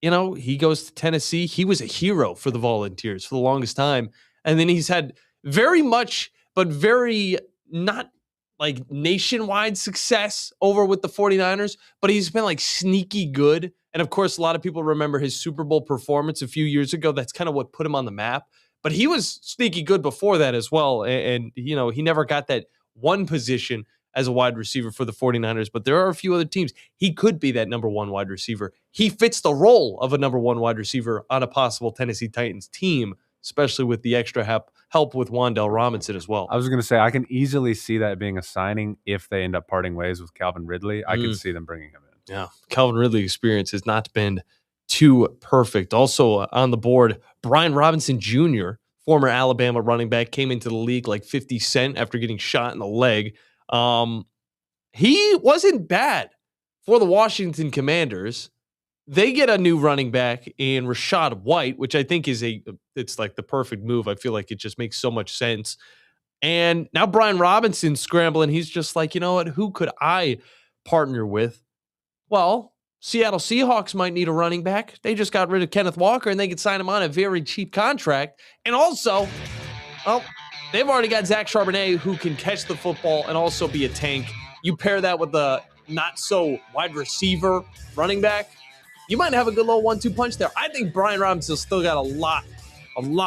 he goes to Tennessee. He was a hero for the Volunteers for the longest time. And then he's had very much, but very not like nationwide success over with the 49ers, but he's been like sneaky good. And of course, a lot of people remember his Super Bowl performance a few years ago. That's kind of what put him on the map. But he was sneaky good before that as well. And he never got that one position as a wide receiver for the 49ers, but there are a few other teams. He could be that number 1 wide receiver. He fits the role of a number 1 wide receiver on a possible Tennessee Titans team, especially with the extra help with Wan'Dale Robinson as well. I was going to say, I can easily see that being a signing if they end up parting ways with Calvin Ridley. I can see them bringing him in. Yeah, Calvin Ridley experience has not been too perfect. Also on the board, Brian Robinson Jr., former Alabama running back, came into the league like 50 Cent after getting shot in the leg. He wasn't bad for the Washington Commanders. They get a new running back in Rachaad White, which I think it's like the perfect move. I feel like it just makes so much sense. And now Brian Robinson's scrambling. He's just like, you know what? Who could I partner with? Well, Seattle Seahawks might need a running back. They just got rid of Kenneth Walker, and they could sign him on a very cheap contract. And also, well, they've already got Zach Charbonnet, who can catch the football and also be a tank. You pair that with the not-so-wide receiver running back, you might have a good little 1-2 punch there. I think Brian Robinson's still got a lot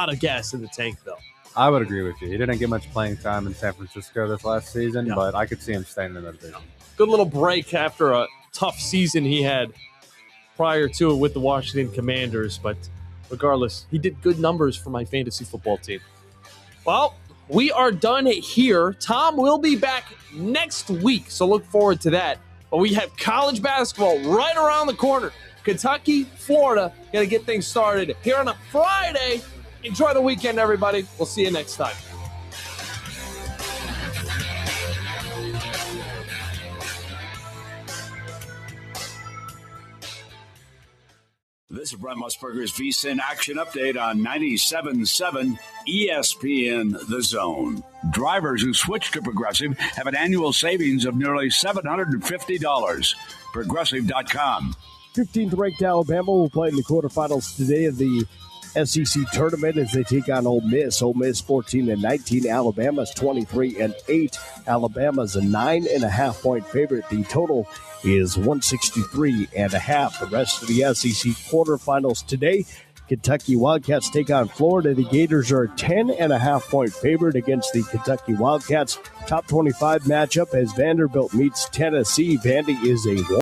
of gas in the tank, though. I would agree with you. He didn't get much playing time in San Francisco this last season, but I could see him staying in the division. Good little break after a tough season he had prior to it with the Washington Commanders. But regardless, he did good numbers for my fantasy football team. Well, we are done here. Thom will be back next week, so look forward to that. But we have college basketball right around the corner. Kentucky, Florida, got to get things started here on a Friday. Enjoy the weekend, everybody. We'll see you next time. This is Brent Musburger's VSiN Action Update on 97.7 ESPN The Zone. Drivers who switch to Progressive have an annual savings of nearly $750. Progressive.com. 15th ranked Alabama will play in the quarterfinals today of the SEC tournament as they take on Ole Miss. Ole Miss 14-19. Alabama's 23-8. Alabama's a 9.5-point favorite. The total is 163.5. The rest of the SEC quarterfinals today. Kentucky Wildcats take on Florida. The Gators are a 10.5-point favorite against the Kentucky Wildcats. Top 25 matchup as Vanderbilt meets Tennessee. Vandy is a